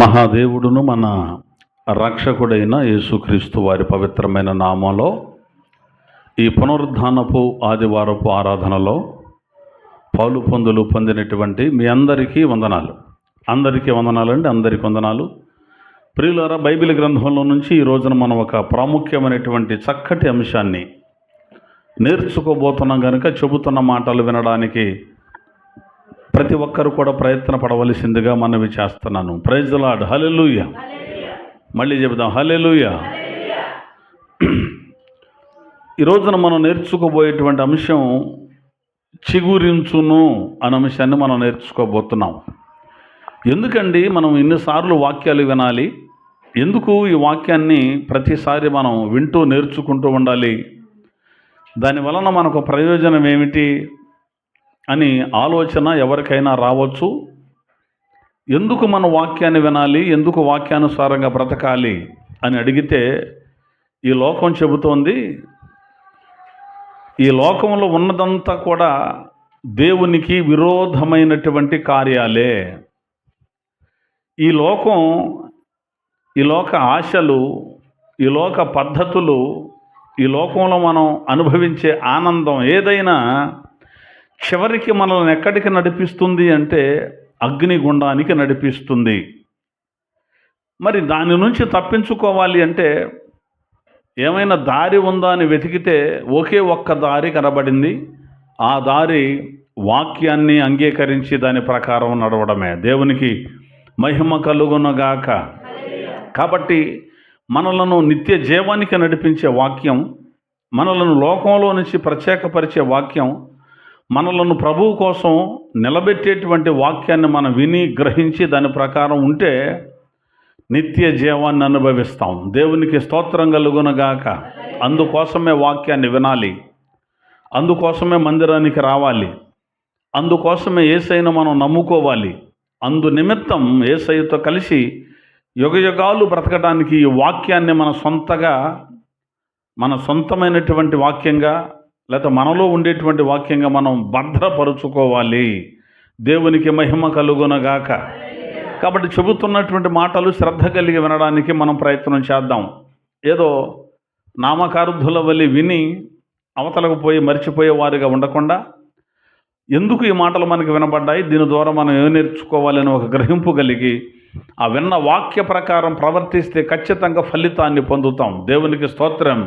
మహాదేవుడును మన రక్షకుడైన యేసుక్రీస్తు వారి పవిత్రమైన నామంలో ఈ పునరుద్ధానపు ఆదివారపు ఆరాధనలో పాలు పొందినటువంటి మీ అందరికీ వందనాలు. అందరికీ వందనాలండి, అందరికీ వందనాలు. ప్రియులారా, బైబిల్ గ్రంథంలో నుంచి ఈ రోజున మనం ఒక ప్రాముఖ్యమైనటువంటి చక్కటి అంశాన్ని నేర్చుకోబోతున్నాం కనుక చెబుతున్న మాటలు వినడానికి ప్రతి ఒక్కరు కూడా ప్రయత్న పడవలసిందిగా మనవి చేస్తున్నాను. Praise the lord. హల్లెలూయా. మళ్ళీ చెబుదాం, హల్లెలూయా. ఈ రోజున మనం నేర్చుకోబోయేటువంటి అంశం చిగురించును అనే అంశాన్ని మనం నేర్చుకోబోతున్నాం. ఎందుకండి మనం ఇన్నిసార్లు వాక్యాలు వినాలి? ఎందుకు ఈ వాక్యాన్ని ప్రతిసారి మనం వింటూ నేర్చుకుంటూ ఉండాలి? దానివలన మనకు ప్రయోజనం ఏమిటి అని ఆలోచన ఎవరికైనా రావచ్చు. ఎందుకు మన వాక్యాన్ని వినాలి, ఎందుకు వాక్యానుసారంగా బ్రతకాలి అని అడిగితే ఈ లోకం చెబుతోంది, ఈ లోకంలో ఉన్నదంతా కూడా దేవునికి విరోధమైనటువంటి కార్యాలే. ఈ లోక ఆశలు, ఈ లోక పద్ధతులు, ఈ లోకంలో మనం అనుభవించే ఆనందం ఏదైనా చివరికి మనల్ని ఎక్కడికి నడిపిస్తుంది అంటే అగ్నిగుండానికి నడిపిస్తుంది. మరి దాని నుంచి తప్పించుకోవాలి అంటే ఏమైనా దారి ఉందా అని వెతికితే ఒకే ఒక్క దారి కనబడింది. ఆ దారి వాక్యాన్ని అంగీకరించి దాని ప్రకారం నడవడమే. దేవునికి మహిమ కలుగునగాక. కాబట్టి మనలను నిత్య జీవానికి నడిపించే వాక్యం, మనలను లోకంలో నుంచి ప్రత్యేకపరిచే వాక్యం, మనలను ప్రభువు కోసం నిలబెట్టేటువంటి వాక్యాన్ని మనం విని గ్రహించి దాని ప్రకారం ఉంటే నిత్య జీవాన్ని అనుభవిస్తాం. దేవునికి స్తోత్రం కలుగునగాక. అందుకోసమే వాక్యాన్ని వినాలి, అందుకోసమే మందిరానికి రావాలి, అందుకోసమే యేసయ్యను మనం నమ్ముకోవాలి. అందు నిమిత్తం యేసయ్యతో కలిసి యుగయుగాలు బ్రతకడానికి ఈ వాక్యాన్ని మన సొంతమైనటువంటి వాక్యంగా, లేకపోతే మనలో ఉండేటువంటి వాక్యంగా మనం భద్రపరుచుకోవాలి. దేవునికి మహిమ కలుగునగాక. కాబట్టి చెబుతున్నటువంటి మాటలు శ్రద్ధ కలిగి వినడానికి మనం ప్రయత్నం చేద్దాం. ఏదో నామకార్థుల వలె విని అవతలకు పోయి మర్చిపోయే వారిగా ఉండకుండా, ఎందుకు ఈ మాటలు మనకు వినబడ్డాయి, దీని ద్వారా మనం ఏం నేర్చుకోవాలని ఒక గ్రహింపు కలిగి ఆ విన్న వాక్య ప్రకారం ప్రవర్తిస్తే ఖచ్చితంగా ఫలితాన్ని పొందుతాం. దేవునికి స్తోత్రం.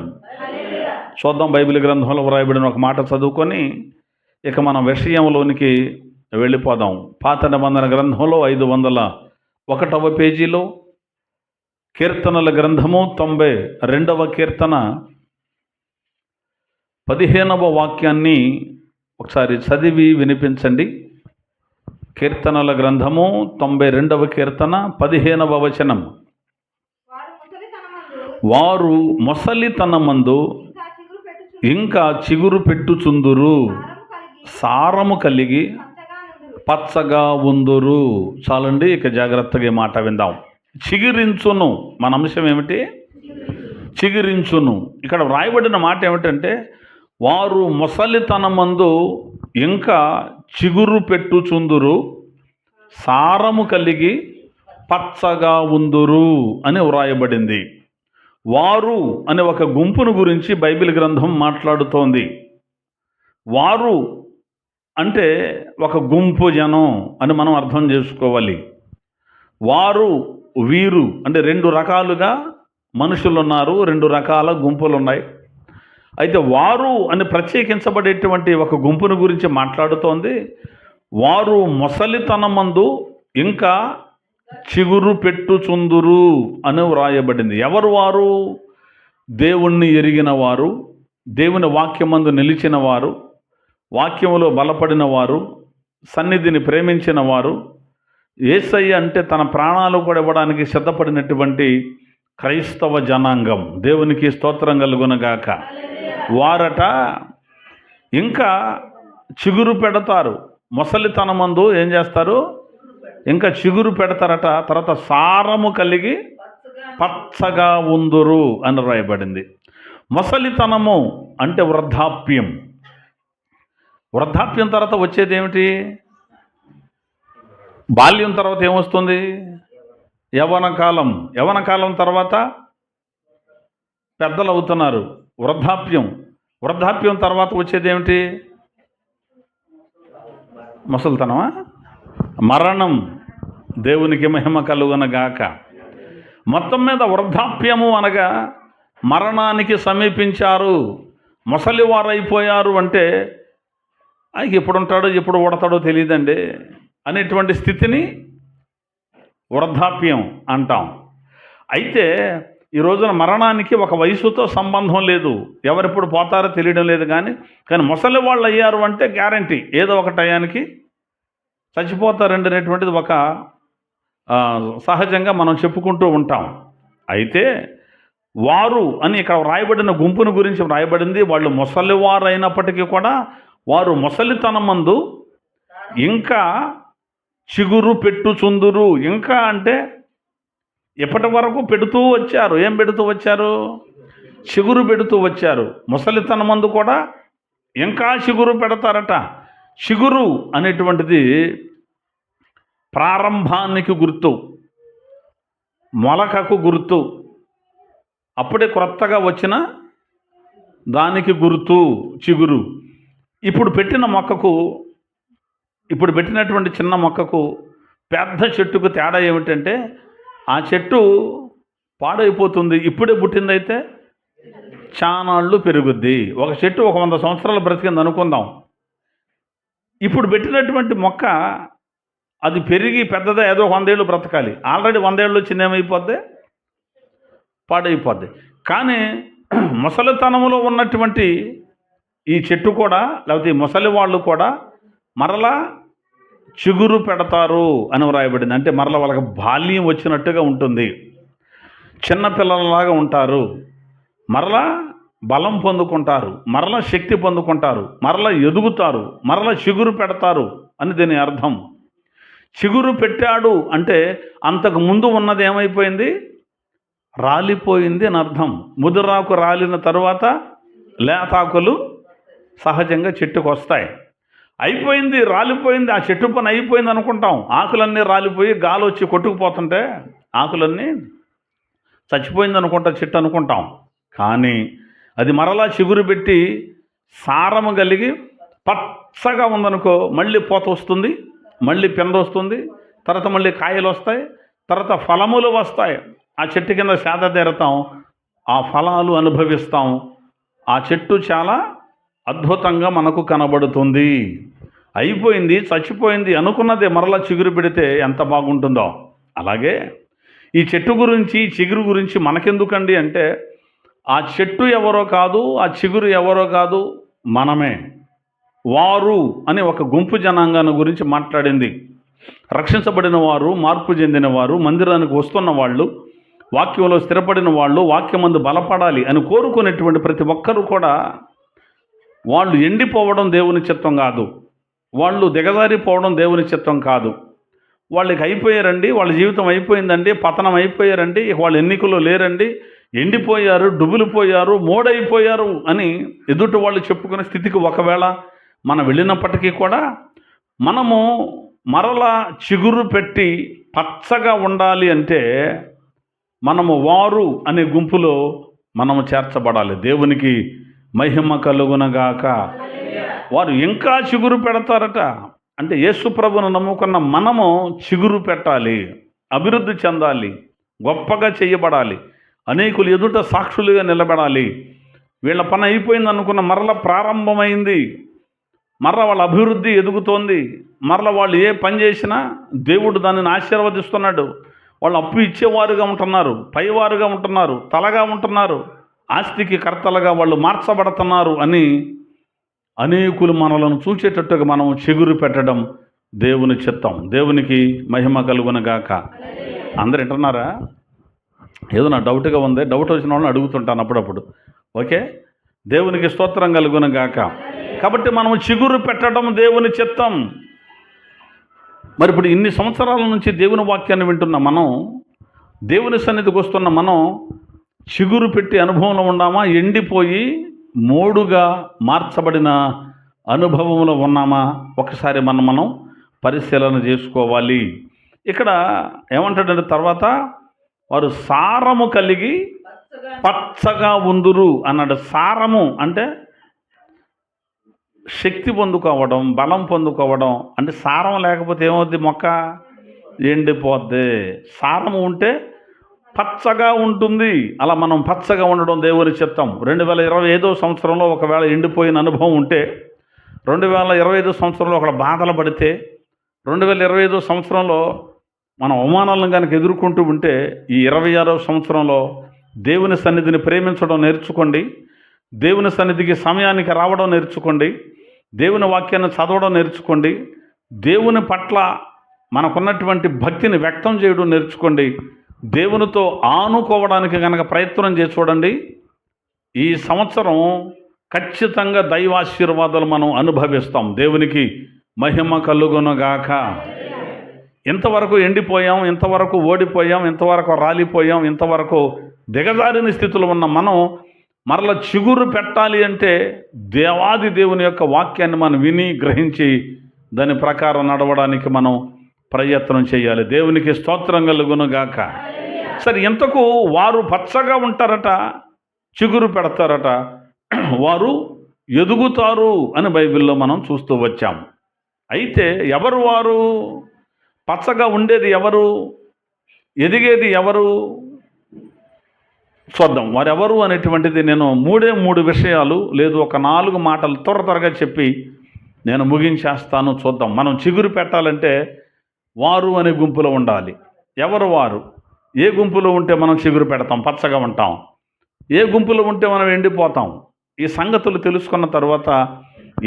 చూద్దాం, బైబిల్ గ్రంథంలో వ్రాయబడిన ఒక మాట చదువుకొని ఇక మనం విషయంలోనికి వెళ్ళిపోదాం. పాత నిబంధన గ్రంథంలో 501వ పేజీలో కీర్తనల గ్రంథము 92వ కీర్తన 15వ వాక్యాన్ని ఒకసారి చదివి వినిపించండి. కీర్తనల గ్రంథము 92వ కీర్తన 15వ వచనం. వారు మొసలితనమందు ఇంకా చిగురు పెట్టుచుందురు, సారము కలిగి పచ్చగా ఉందురు. చాలండి, ఇక జాగ్రత్తగా మాట విందాం. చిగురించును, మన అంశం ఏమిటి? చిగురించును. ఇక్కడ వ్రాయబడిన మాట ఏమిటంటే, వారు మొసలితనమందు ఇంకా చిగురు పెట్టుచుందురు, సారము కలిగి పచ్చగా ఉందురు అని వ్రాయబడింది. వారు అనే ఒక గుంపును గురించి బైబిల్ గ్రంథం మాట్లాడుతోంది. వారు అంటే ఒక గుంపు జనం అని మనం అర్థం చేసుకోవాలి. వారు, వీరు అంటే రెండు రకాలుగా మనుషులు ఉన్నారు, రెండు రకాల గుంపులు ఉన్నాయి. అయితే వారు అని ప్రత్యేకించబడేటువంటి ఒక గుంపును గురించి మాట్లాడుతోంది. వారు మొసలితనమందు ఇంకా చిగురు పెట్టుచుందురు అని వ్రాయబడింది. ఎవరు వారు? దేవుణ్ణి ఎరిగిన వారు, దేవుని వాక్యమందు నిలిచిన వారు, వాక్యములో బలపడిన వారు, సన్నిధిని ప్రేమించిన వారు, యేసయ్య అంటే తన ప్రాణాలు కూడా ఇవ్వడానికి సిద్ధపడినటువంటి క్రైస్తవ జనాంగం. దేవునికి స్తోత్రం కలుగునగాక. వారట ఇంకా చిగురు పెడతారు. మొసలితనమందు ఏం చేస్తారు? ఇంకా చిగురు పెడతారట. తర్వాత సారము కలిగి పచ్చగా ఉందురు అని రాయబడింది. మొసలితనము అంటే వృద్ధాప్యం. వృద్ధాప్యం తర్వాత వచ్చేది ఏమిటి? బాల్యం తర్వాత ఏమొస్తుంది? యవన కాలం తర్వాత పెద్దలు అవుతున్నారు. వృద్ధాప్యం తర్వాత వచ్చేది ఏమిటి? ముసలితనమా? మరణం. దేవునికి మహిమ కలుగునగాక. మొత్తం మీద వృద్ధాప్యము అనగా మరణానికి సమీపించారు, ముసలివారైపోయారు అంటే ఎప్పుడు ఉంటాడో ఎప్పుడు ఓడతాడో తెలియదండి అనేటువంటి స్థితిని వృద్ధాప్యం అంటాం. అయితే ఈ రోజున మరణానికి ఒక వయసుతో సంబంధం లేదు, ఎవరెప్పుడు పోతారో తెలియడం లేదు. కానీ ముసలి వాళ్ళు అయ్యారు అంటే గ్యారంటీ ఏదో ఒక టయానికి చచ్చిపోతారండి అనేటువంటిది ఒక సహజంగా మనం చెప్పుకుంటూ ఉంటాం. అయితే వారు అని ఇక్కడ రాయబడిన గుంపును గురించి రాయబడింది. వాళ్ళు ముసలివారు అయినప్పటికీ కూడా వారు ముసలితనమందు ఇంకా చిగురు పెట్టుచుందురు. ఇంకా అంటే ఎప్పటి వరకు పెడుతూ వచ్చారు. ఏం పెడుతూ వచ్చారు? చిగురు పెడుతూ వచ్చారు. ముసలితనమందు కూడా ఇంకా చిగురు పెడతారట. చిగురు అనేటువంటిది ప్రారంభానికి గుర్తు, మొలకకు గుర్తు, అప్పుడే క్రొత్తగా వచ్చిన దానికి గుర్తు చిగురు. ఇప్పుడు పెట్టినటువంటి చిన్న మొక్కకు పెద్ద చెట్టుకు తేడా ఏమిటంటే ఆ చెట్టు పాడైపోతుంది. ఇప్పుడే పుట్టిందైతే చానాళ్ళు పెరుగుద్ది. ఒక చెట్టు 100 సంవత్సరాలు బ్రతికింది అనుకుందాం. ఇప్పుడు పెట్టినటువంటి మొక్క అది పెరిగి పెద్దదా ఏదో 100 ఏళ్ళు బ్రతకాలి. ఆల్రెడీ 100 ఏళ్ళు వచ్చింది, ఏమైపోద్ది? పాడైపోద్ది. కానీ ముసలితనంలో ఉన్నటువంటి ఈ చెట్టు కూడా, లేకపోతే ఈ ముసలి వాళ్ళు కూడా మరలా చిగురు పెడతారు అని వ్రాయబడింది. అంటే మరలా వాళ్ళకి బాల్యం వచ్చినట్టుగా ఉంటుంది, చిన్నపిల్లలలాగా ఉంటారు, మరలా బలం పొందుకుంటారు, మరలా శక్తి పొందుకుంటారు, మరలా ఎదుగుతారు, మరలా చిగురు పెడతారు అని దీని అర్థం. చిగురు పెట్టాడు అంటే అంతకు ముందు ఉన్నది ఏమైపోయింది? రాలిపోయింది అని అర్థం. ముదురాకు రాలిన తరువాత లేతాకులు సహజంగా చెట్టుకు వస్తాయి. అయిపోయింది, రాలిపోయింది, ఆ చెట్టు పని అయిపోయింది అనుకుంటాం. ఆకులన్నీ రాలిపోయి గాలి వచ్చి కొట్టుకుపోతుంటే ఆకులన్నీ చచ్చిపోయింది అనుకుంటా, చెట్టు అనుకుంటాం. కానీ అది మరలా చిగురు పెట్టి సారము కలిగి పచ్చగా ఉందనుకో, మళ్ళీ పూత వస్తుంది, మళ్ళీ పింద వస్తుంది, తర్వాత మళ్ళీ కాయలు వస్తాయి, తర్వాత ఫలములు వస్తాయి. ఆ చెట్టు కింద సేద తీరతాం, ఆ ఫలాలు అనుభవిస్తాం. ఆ చెట్టు చాలా అద్భుతంగా మనకు కనబడుతుంది. అయిపోయింది, చచ్చిపోయింది అనుకున్నదే మరలా చిగురు పెడితే ఎంత బాగుంటుందో. అలాగే ఈ చెట్టు గురించి, చిగురు గురించి మనకెందుకండి అంటే ఆ చెట్టు ఎవరో కాదు, ఆ చిగురు ఎవరో కాదు, మనమే. వారు అని ఒక గుంపు జనాంగాన్ని గురించి మాట్లాడింది. రక్షించబడిన వారు, మార్పు చెందిన వారు, మందిరానికి వస్తున్న వాళ్ళు, వాక్యంలో స్థిరపడిన వాళ్ళు, వాక్యమందు బలపడాలి అని కోరుకునేటువంటి ప్రతి ఒక్కరూ కూడా వాళ్ళు ఎండిపోవడం దేవుని చిత్తం కాదు, వాళ్ళు దిగజారిపోవడం దేవుని చిత్తం కాదు. వాళ్ళకి అయిపోయారండి, వాళ్ళ జీవితం అయిపోయిందండి, పతనం అయిపోయారండి, వాళ్ళు ఎన్నికల్లో లేరండి, ఎండిపోయారు, డుబులిపోయారు, మోడైపోయారు అని ఎదుటి వాళ్ళు చెప్పుకునే స్థితికి ఒకవేళ మనం వెళ్ళినప్పటికీ కూడా మనము మరలా చిగురు పెట్టి పచ్చగా ఉండాలి అంటే మనము వారు అనే గుంపులో మనము చేర్చబడాలి. దేవునికి మహిమ కలుగునగాక. వారు ఇంకా చిగురు పెడతారట. అంటే యేసు ప్రభువును నమ్ముకున్న మనము చిగురు పెట్టాలి, అభివృద్ధి చెందాలి, గొప్పగా చేయబడాలి, అనేకులు ఎదుట సాక్షులుగా నిలబడాలి. వీళ్ళ పని అయిపోయింది అనుకున్న మరల ప్రారంభమైంది, మరల వాళ్ళ అభివృద్ధి ఎదుగుతోంది, మరల వాళ్ళు ఏ పని చేసినా దేవుడు దానిని ఆశీర్వదిస్తున్నాడు. వాళ్ళు అప్పు ఇచ్చేవారుగా ఉంటున్నారు, పైవారుగా ఉంటున్నారు, తలగా ఉంటున్నారు, ఆస్తికి కర్తలుగా వాళ్ళు మార్చబడుతున్నారు అని అనేకులు మనలను చూసేటట్టుగా మనం చిగురు పెట్టడం దేవుని చిత్తం. దేవునికి మహిమ కలుగునగాక. అందరు వింటున్నారా? ఏదో నా డౌట్గా ఉంది, డౌట్ వచ్చిన వాళ్ళని అడుగుతుంటాను అప్పుడప్పుడు. ఓకే, దేవునికి స్తోత్రం కలుగునగాక. కాబట్టి మనం చిగురు పెట్టడం దేవుని చిత్తం. మరి ఇప్పుడు ఇన్ని సంవత్సరాల నుంచి దేవుని వాక్యాన్ని వింటున్న మనం, దేవుని సన్నిధికి వస్తున్న మనం చిగురు పెట్టి అనుభవంలో ఉన్నామా, ఎండిపోయి మోడుగా మార్చబడిన అనుభవంలో ఉన్నామా? ఒకసారి మనం పరిశీలన చేసుకోవాలి. ఇక్కడ ఏమంటాడంటే తర్వాత వారు సారము కలిగి పచ్చగా ఉందురు అన్నాడు. సారము అంటే శక్తి పొందుకోవడం, బలం పొందుకోవడం. అంటే సారం లేకపోతే ఏమవుద్ది? మొక్క ఎండిపోద్ది. సారము ఉంటే పచ్చగా ఉంటుంది. అలా మనం పచ్చగా ఉండడం దేవుని చిత్తం. 2025 సంవత్సరంలో ఒకవేళ ఎండిపోయిన అనుభవం ఉంటే, 2025 సంవత్సరంలో ఒక బాధలు పడితే, 2025 సంవత్సరంలో మనం అవమానాలను కనుక ఎదుర్కొంటూ ఉంటే, ఈ 26వ సంవత్సరంలో దేవుని సన్నిధిని ప్రేమించడం నేర్చుకోండి. దేవుని సన్నిధికి సమయానికి రావడం నేర్చుకోండి. దేవుని వాక్యాన్ని చదవడం నేర్చుకోండి. దేవుని పట్ల మనకున్నటువంటి భక్తిని వ్యక్తం చేయడం నేర్చుకోండి. దేవునితో ఆనుకోవడానికి కనుక ప్రయత్నం చేసి చూడండి. ఈ సంవత్సరం ఖచ్చితంగా దైవాశీర్వాదాలు మనం అనుభవిస్తాం. దేవునికి మహిమ కలుగునుగాక. ఇంతవరకు ఎండిపోయాం, ఇంతవరకు ఓడిపోయాం, ఇంతవరకు రాలిపోయాం, ఇంతవరకు దిగజారిన స్థితిలో ఉన్న మనం మరల చిగురు పెట్టాలి అంటే దేవాది దేవుని యొక్క వాక్యాన్ని మనం విని గ్రహించి దాని ప్రకారం నడవడానికి మనం ప్రయత్నం చేయాలి. దేవునికి స్తోత్రం కలుగునుగాక. సరే, ఇంతకు వారు పచ్చగా ఉంటారట, చిగురు పెడతారట, వారు ఎదుగుతారు అని బైబిల్లో మనం చూస్తూ వచ్చాం. అయితే ఎవరు వారు? పచ్చగా ఉండేది ఎవరు? ఎదిగేది ఎవరు? చూద్దాం వారెవరు అనేటువంటిది. నేను మూడు విషయాలు లేదు ఒక 4 మాటలు త్వరగా చెప్పి నేను ముగించేస్తాను. చూద్దాం. మనం చిగురు పెట్టాలంటే వారు అనే గుంపులో ఉండాలి. ఎవరు వారు? ఏ గుంపులో ఉంటే మనం చిగురు పెడతాం, పచ్చగా ఉంటాం? ఏ గుంపులో ఉంటే మనం ఎండిపోతాం? ఈ సంగతులు తెలుసుకున్న తర్వాత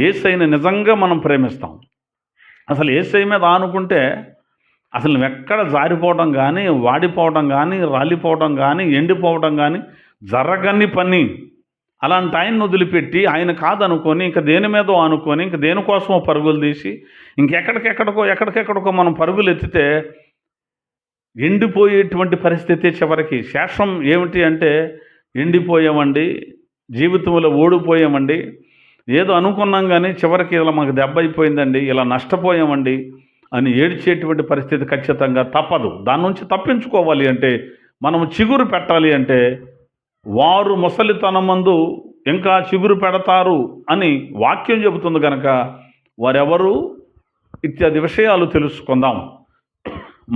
యేసయ్యని నిజంగా మనం ప్రేమిస్తాం. అసలు యేసయ్య మీద ఆనుకుంటే అసలు నువ్వెక్కడ జారిపోవడం కానీ, వాడిపోవడం కానీ, రాలిపోవడం కానీ, ఎండిపోవడం కానీ జరగని పని. అలాంటి ఆయన్ని వదిలిపెట్టి ఆయన కాదనుకొని ఇంక దేని మీదో అనుకొని ఇంక దేనికోసమో పరుగులు తీసి ఎక్కడికెక్కడికో మనం పరుగులు ఎత్తితే ఎండిపోయేటువంటి పరిస్థితి. చివరికి శేషం ఏమిటి అంటే ఎండిపోయామండి, జీవితంలో ఓడిపోయామండి, ఏదో అనుకున్నాం కానీ చివరికి ఇలా మాకు దెబ్బ అయిపోయిందండి, ఇలా నష్టపోయామండి అని ఏడ్చేటువంటి పరిస్థితి ఖచ్చితంగా తప్పదు. దాని నుంచి తప్పించుకోవాలి అంటే, మనం చిగురు పెట్టాలి అంటే, వారు ముసలితనమందు ఇంకా చిగురు పెడతారు అని వాక్యం చెబుతుంది కనుక వారెవరు ఇత్యాది విషయాలు తెలుసుకుందాం.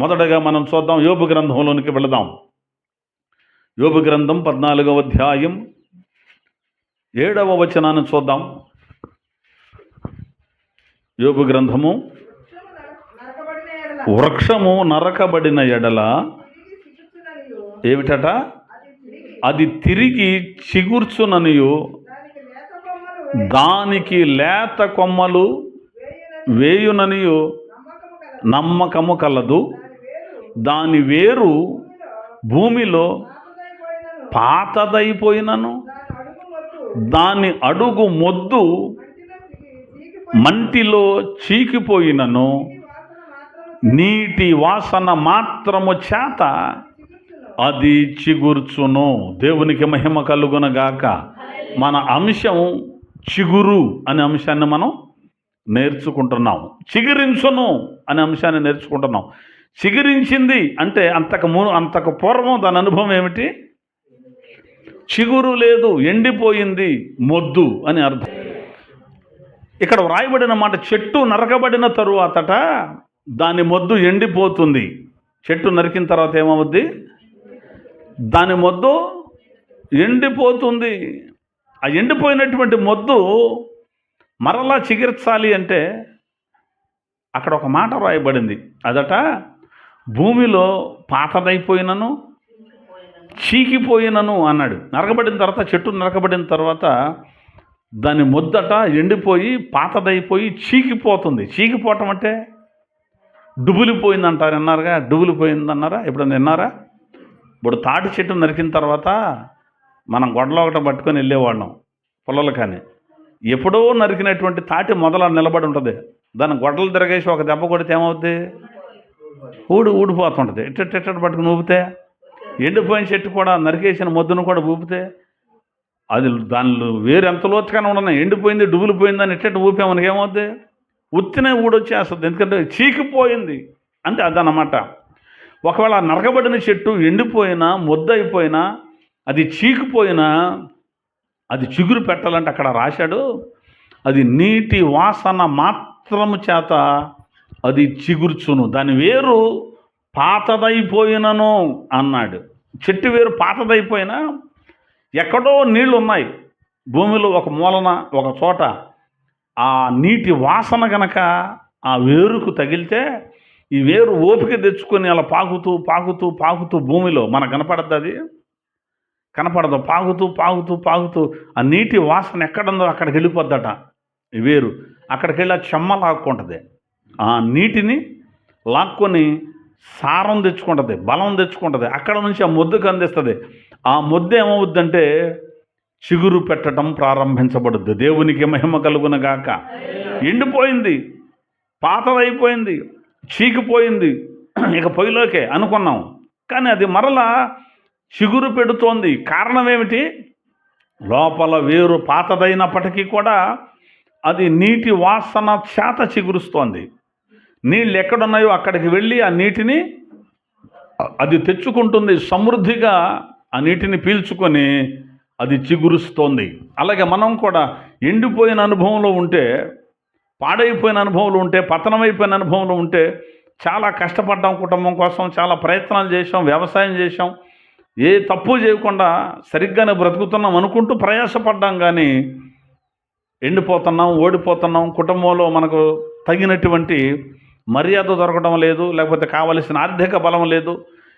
మొదటగా మనం చూద్దాం, యోబు గ్రంథంలోనికి వెళదాం. యోబు గ్రంథం 14వ అధ్యాయం 7వ వచనాన్ని చూద్దాం. యోబు గ్రంథము, వృక్షము నరకబడిన ఎడల ఏమిటట? అది తిరిగి చిగుర్చుననియు దానికి లేత కొమ్మలు వేయుననియు నమ్మకము కలదు. దాని వేరు భూమిలో పాతదైపోయినను దాని అడుగు మొద్దు మంటిలో చీకిపోయినను నీటి వాసన మాత్రము చేత అది చిగుర్చును. దేవునికి మహిమ కలుగునగాక. మన అంశం చిగురు అనే అంశాన్ని మనం నేర్చుకుంటున్నాం. చిగురించును అనే అంశాన్ని నేర్చుకుంటున్నాం. చిగురించింది అంటే అంతకు పూర్వం దాని అనుభవం ఏమిటి? చిగురు లేదు, ఎండిపోయింది, మొద్దు అని అర్థం. ఇక్కడ వ్రాయబడిన మాట, చెట్టు నరకబడిన తరువాతట దాని మొద్దు ఎండిపోతుంది. చెట్టు నరికిన తర్వాత ఏమవుద్ది? దాని మొద్దు ఎండిపోతుంది. ఆ ఎండిపోయినటువంటి మొద్దు మరలా చిగిర్చాలి అంటే అక్కడ ఒక మాట రాయబడింది. అదట భూమిలో పాతదైపోయినను చీకిపోయినను అన్నాడు. నరకబడిన తర్వాత, చెట్టు నరకబడిన తర్వాత దాని మొద్దట ఎండిపోయి పాతదైపోయి చీకిపోతుంది. చీకిపోవటం అంటే డుబులిపోయింది అంటారు, విన్నారుగా? డుబులిపోయింది అన్నారా? ఎప్పుడన్నా విన్నారా? ఇప్పుడు తాటి చెట్టు నరికిన తర్వాత మనం గొడ్డలో ఒకటి పట్టుకొని వెళ్ళేవాళ్ళం పొలాలు. కానీ ఎప్పుడో నరికినటువంటి తాటి మొదల నిలబడి ఉంటుంది. దాన్ని గొడ్డలు తిరగేసి ఒక దెబ్బ కొడితే ఏమవుద్ది? ఊడిపోతుంటుంది. ఇట్ట పట్టుకుని ఊపితే, ఎండిపోయిన చెట్టు కూడా నరికేసిన మొద్దును కూడా ఊపితే అది దానిలో వేరు ఎంత లోతుగానే ఉండదు. ఎండిపోయింది, డుబులిపోయిందని ఇట్ట ఊపామని ఏమవుద్ది? ఉత్తినే ఊడొచ్చేస్తుంది. ఎందుకంటే చీకిపోయింది. అంటే అదనమాట. ఒకవేళ నరకబడిన చెట్టు ఎండిపోయినా, ముద్దయిపోయినా, అది చీకిపోయినా, అది చిగురు పెట్టాలంటే అక్కడ రాశాడు, అది నీటి వాసన మాత్రము చేత అది చిగుర్చును, దాని వేరు పాతదైపోయినను అన్నాడు. చెట్టు వేరు పాతదైపోయినా ఎక్కడో నీళ్ళు ఉన్నాయి భూమిలో ఒక మూలన ఒక చోట, ఆ నీటి వాసన గనక ఆ వేరుకు తగిలితే ఈ వేరు ఓపిక తెచ్చుకొని అలా పాకుతూ పాకుతూ పాకుతూ భూమిలో మనకు కనపడద్దు, అది కనపడదు, పాకుతూ పాకుతూ పాకుతూ ఆ నీటి వాసన ఎక్కడుందో అక్కడికి వెళ్ళిపోద్దట. ఈ వేరు అక్కడికి వెళ్ళి ఆ చెమ్మ లాక్కుంటుంది, ఆ నీటిని లాక్కొని సారం తెచ్చుకుంటుంది, బలం తెచ్చుకుంటుంది, అక్కడ నుంచి ఆ ముద్దకు అందిస్తుంది. ఆ ముద్ద ఏమవుద్దంటే చిగురు పెట్టడం ప్రారంభించబడుద్ది. దేవునికి మహిమ కలుగునగాక. ఎండిపోయింది, పాతదైపోయింది, చీకిపోయింది, ఇక పొయ్యిలోకే అనుకున్నాం, కానీ అది మరలా చిగురు పెడుతోంది. కారణం ఏమిటి? లోపల వేరు పాతదైనప్పటికీ కూడా అది నీటి వాసన చేత చిగురుస్తోంది. నీళ్ళు ఎక్కడున్నాయో అక్కడికి వెళ్ళి ఆ నీటిని అది తెచ్చుకుంటుంది, సమృద్ధిగా ఆ నీటిని పీల్చుకొని అది చిగురుస్తోంది. అలాగే మనం కూడా ఎండిపోయిన అనుభవంలో ఉంటే, పాడైపోయిన అనుభవంలో ఉంటే, పతనమైపోయిన అనుభవంలో ఉంటే, చాలా కష్టపడ్డాం, కుటుంబం కోసం చాలా ప్రయత్నాలు చేసాం, వ్యవసాయం చేసాం, ఏ తప్పు చేయకుండా సరిగ్గానే బ్రతుకుతున్నాం అనుకుంటూ ప్రయాసపడ్డాం, కానీ ఎండిపోతున్నాం, ఓడిపోతున్నాం, కుటుంబంలో మనకు తగినటువంటి మర్యాద దొరకడం లేదు, లేకపోతే కావలసిన ఆర్థిక బలం లేదు,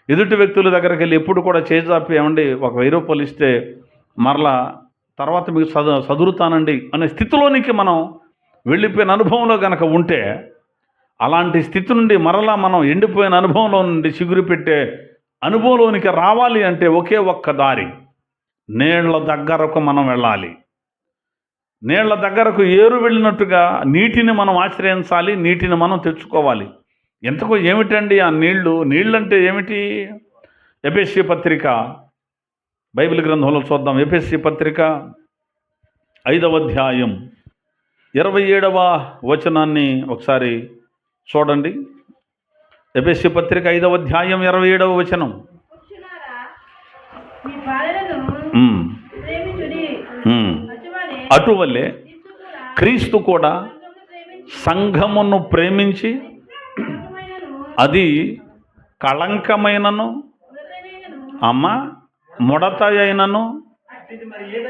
ఎదుటి వ్యక్తుల దగ్గరికి వెళ్ళి ఎప్పుడు కూడా చేజాపి ఏమండి ఒక 1000 రూపాయలు ఇస్తే మరలా తర్వాత మీకు చదువుతానండి అనే స్థితిలోనికి మనం వెళ్ళిపోయిన అనుభవంలో కనుక ఉంటే, అలాంటి స్థితి నుండి మరలా మనం ఎండిపోయిన అనుభవంలో నుండి చిగురు పెట్టే అనుభవంలోనికి రావాలి అంటే ఒకే ఒక్క దారి, నీళ్ల దగ్గరకు మనం వెళ్ళాలి. నీళ్ల దగ్గరకు ఏరు వెళ్ళినట్టుగా నీటిని మనం ఆశ్రయించాలి, నీటిని మనం తెచ్చుకోవాలి. ఎంతకు ఏమిటండి ఆ నీళ్ళంటే ఏమిటి? ఎఫెసీ పత్రిక బైబిల్ గ్రంథంలో చూద్దాం. ఎఫెసీ పత్రిక 5వ అధ్యాయం 27వ వచనాన్ని ఒకసారి చూడండి. ఎఫెసీ పత్రిక 5వ అధ్యాయం 27వ వచనం. అటువల్లే క్రీస్తు కూడా సంఘమును ప్రేమించి అది కళంకమైనను ముడత అయినను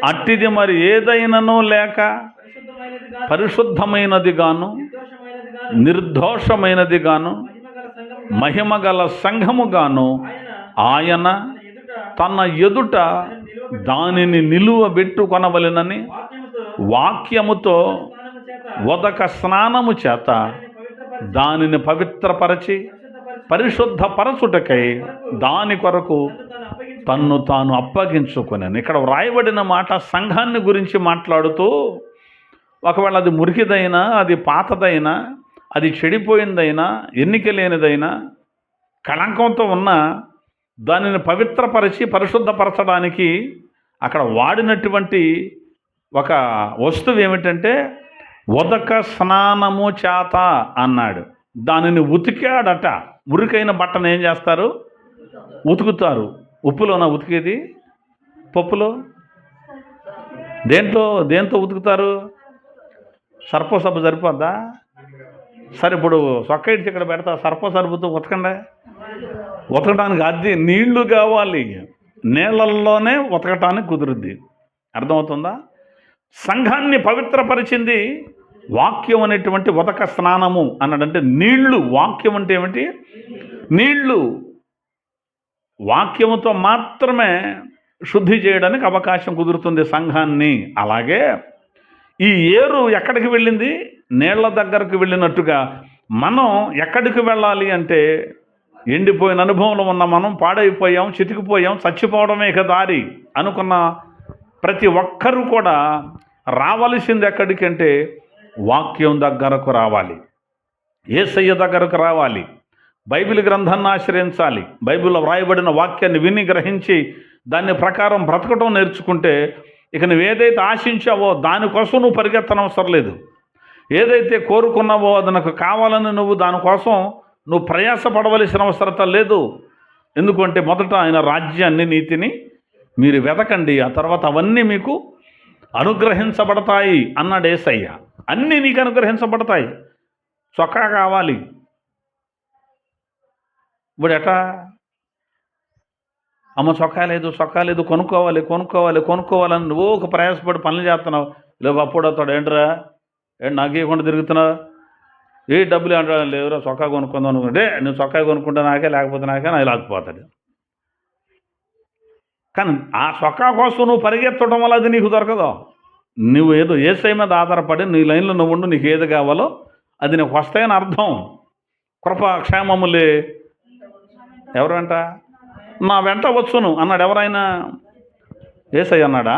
అట్టిది మరి ఏదైనను లేక పరిశుద్ధమైనది గాను నిర్దోషమైనది గాను మహిమగల సంఘము గాను ఆయన తన ఎదుట దానిని నిలువబెట్టుకొనవలెనని వాక్యముతో ఉదక స్నానము చేత దానిని పవిత్రపరచి పరిశుద్ధపరచుటకై దాని కొరకు తన్ను తాను అప్పగించుకొనెను. ఇక్కడ వ్రాయబడిన మాట సంఘాన్ని గురించి మాట్లాడుతూ, ఒకవేళ అది మురికిదైనా, అది పాతదైనా, అది చెడిపోయిందైనా, ఎన్నిక లేనిదైనా, కళంకంతో ఉన్న దానిని పవిత్రపరిచి పరిశుద్ధపరచడానికి అక్కడ వాడినటువంటి ఒక వస్తువు ఏమిటంటే ఉదక స్నానము చేత అన్నాడు. దానిని ఉతికాడట. మురికైన బట్టను ఏం చేస్తారు? ఉతుకుతారు. ఉప్పులోనా ఉతికేది? పప్పులో? దేంతో ఉతుకుతారు? సర్ప సబ్బు సరిపోద్దా? సరే, ఇప్పుడు సొక్క ఇడిచి ఇక్కడ పెడతా, సర్ప సరుపుతో ఉతకండి. ఉతకడానికి అది నీళ్లు కావాలి, నీళ్ళల్లోనే ఉతకటానికి కుదురుద్ది. అర్థమవుతుందా? సంఘాన్ని పవిత్రపరిచింది వాక్యం అనేటువంటి ఉదక స్నానము అన్నాడంటే నీళ్లు. వాక్యం అంటే ఏమిటి? నీళ్లు. వాక్యముతో మాత్రమే శుద్ధి చేయడానికి అవకాశం కుదురుతుంది సంఘాన్ని. అలాగే ఈ ఏరు ఎక్కడికి వెళ్ళింది? నీళ్ల దగ్గరకు వెళ్ళినట్టుగా మనం ఎక్కడికి వెళ్ళాలి అంటే, ఎండిపోయిన అనుభవంలో ఉన్న మనం పాడైపోయాం, చితికిపోయాం, చచ్చిపోవడమే ఇక దారి అనుకున్న ప్రతి ఒక్కరూ కూడా రావలసింది ఎక్కడికంటే వాక్యం దగ్గరకు రావాలి, యేసయ్య దగ్గరకు రావాలి, బైబిల్ గ్రంథాన్ని ఆశ్రయించాలి. బైబిల్లో వ్రాయబడిన వాక్యాన్ని విని గ్రహించి దాని ప్రకారం బ్రతకటం నేర్చుకుంటే ఇక నువ్వు ఏదైతే ఆశించావో దానికోసం నువ్వు పరిగెత్తనవసరం లేదు. ఏదైతే కోరుకున్నావో అది నాకు కావాలని నువ్వు దానికోసం నువ్వు ప్రయాసపడవలసిన అవసరం లేదు. ఎందుకంటే మొదట ఆయన రాజ్యాన్ని, నీతిని మీరు వెతకండి, ఆ తర్వాత అవన్నీ మీకు అనుగ్రహించబడతాయి అన్నాడు యేసయ్య. అన్నీ నీకు అనుగ్రహించబడతాయి. చొక్కా కావాలి, ఇప్పుడు ఎటా అమ్మ చొక్కా లేదు కొనుక్కోవాలని నువ్వు ఒక ప్రయాసపడి పనులు చేస్తున్నావు. లేవు అప్పుడు అవుతాడు, ఏంట్రా నాకు ఇవ్వకుండా తిరుగుతున్నావు, ఏ డబ్బులు అంటాడు, లేవురా చొక్కా కొనుక్కుందాం అనుకుంటే నువ్వు చొక్కా కొనుక్కుంటే నాకే, లేకపోతే నాకే నా లాగిపోతాడు. కానీ ఆ చొక్కా కోసం నువ్వు పరిగెత్తడం వల్ల అది నీకు దొరకదు. నువ్వు ఏదో యేసయ్య మీద ఆధారపడి నీ లైన్లో నువ్వు ఉండు, నీకు ఏది కావాలో అది నీకు వస్తాయని అర్థం. కృపాక్షేమములే ఎవరు వెంట, నా వెంట వచ్చును అన్నాడు. ఎవరైనా యేసయ్య అన్నాడా?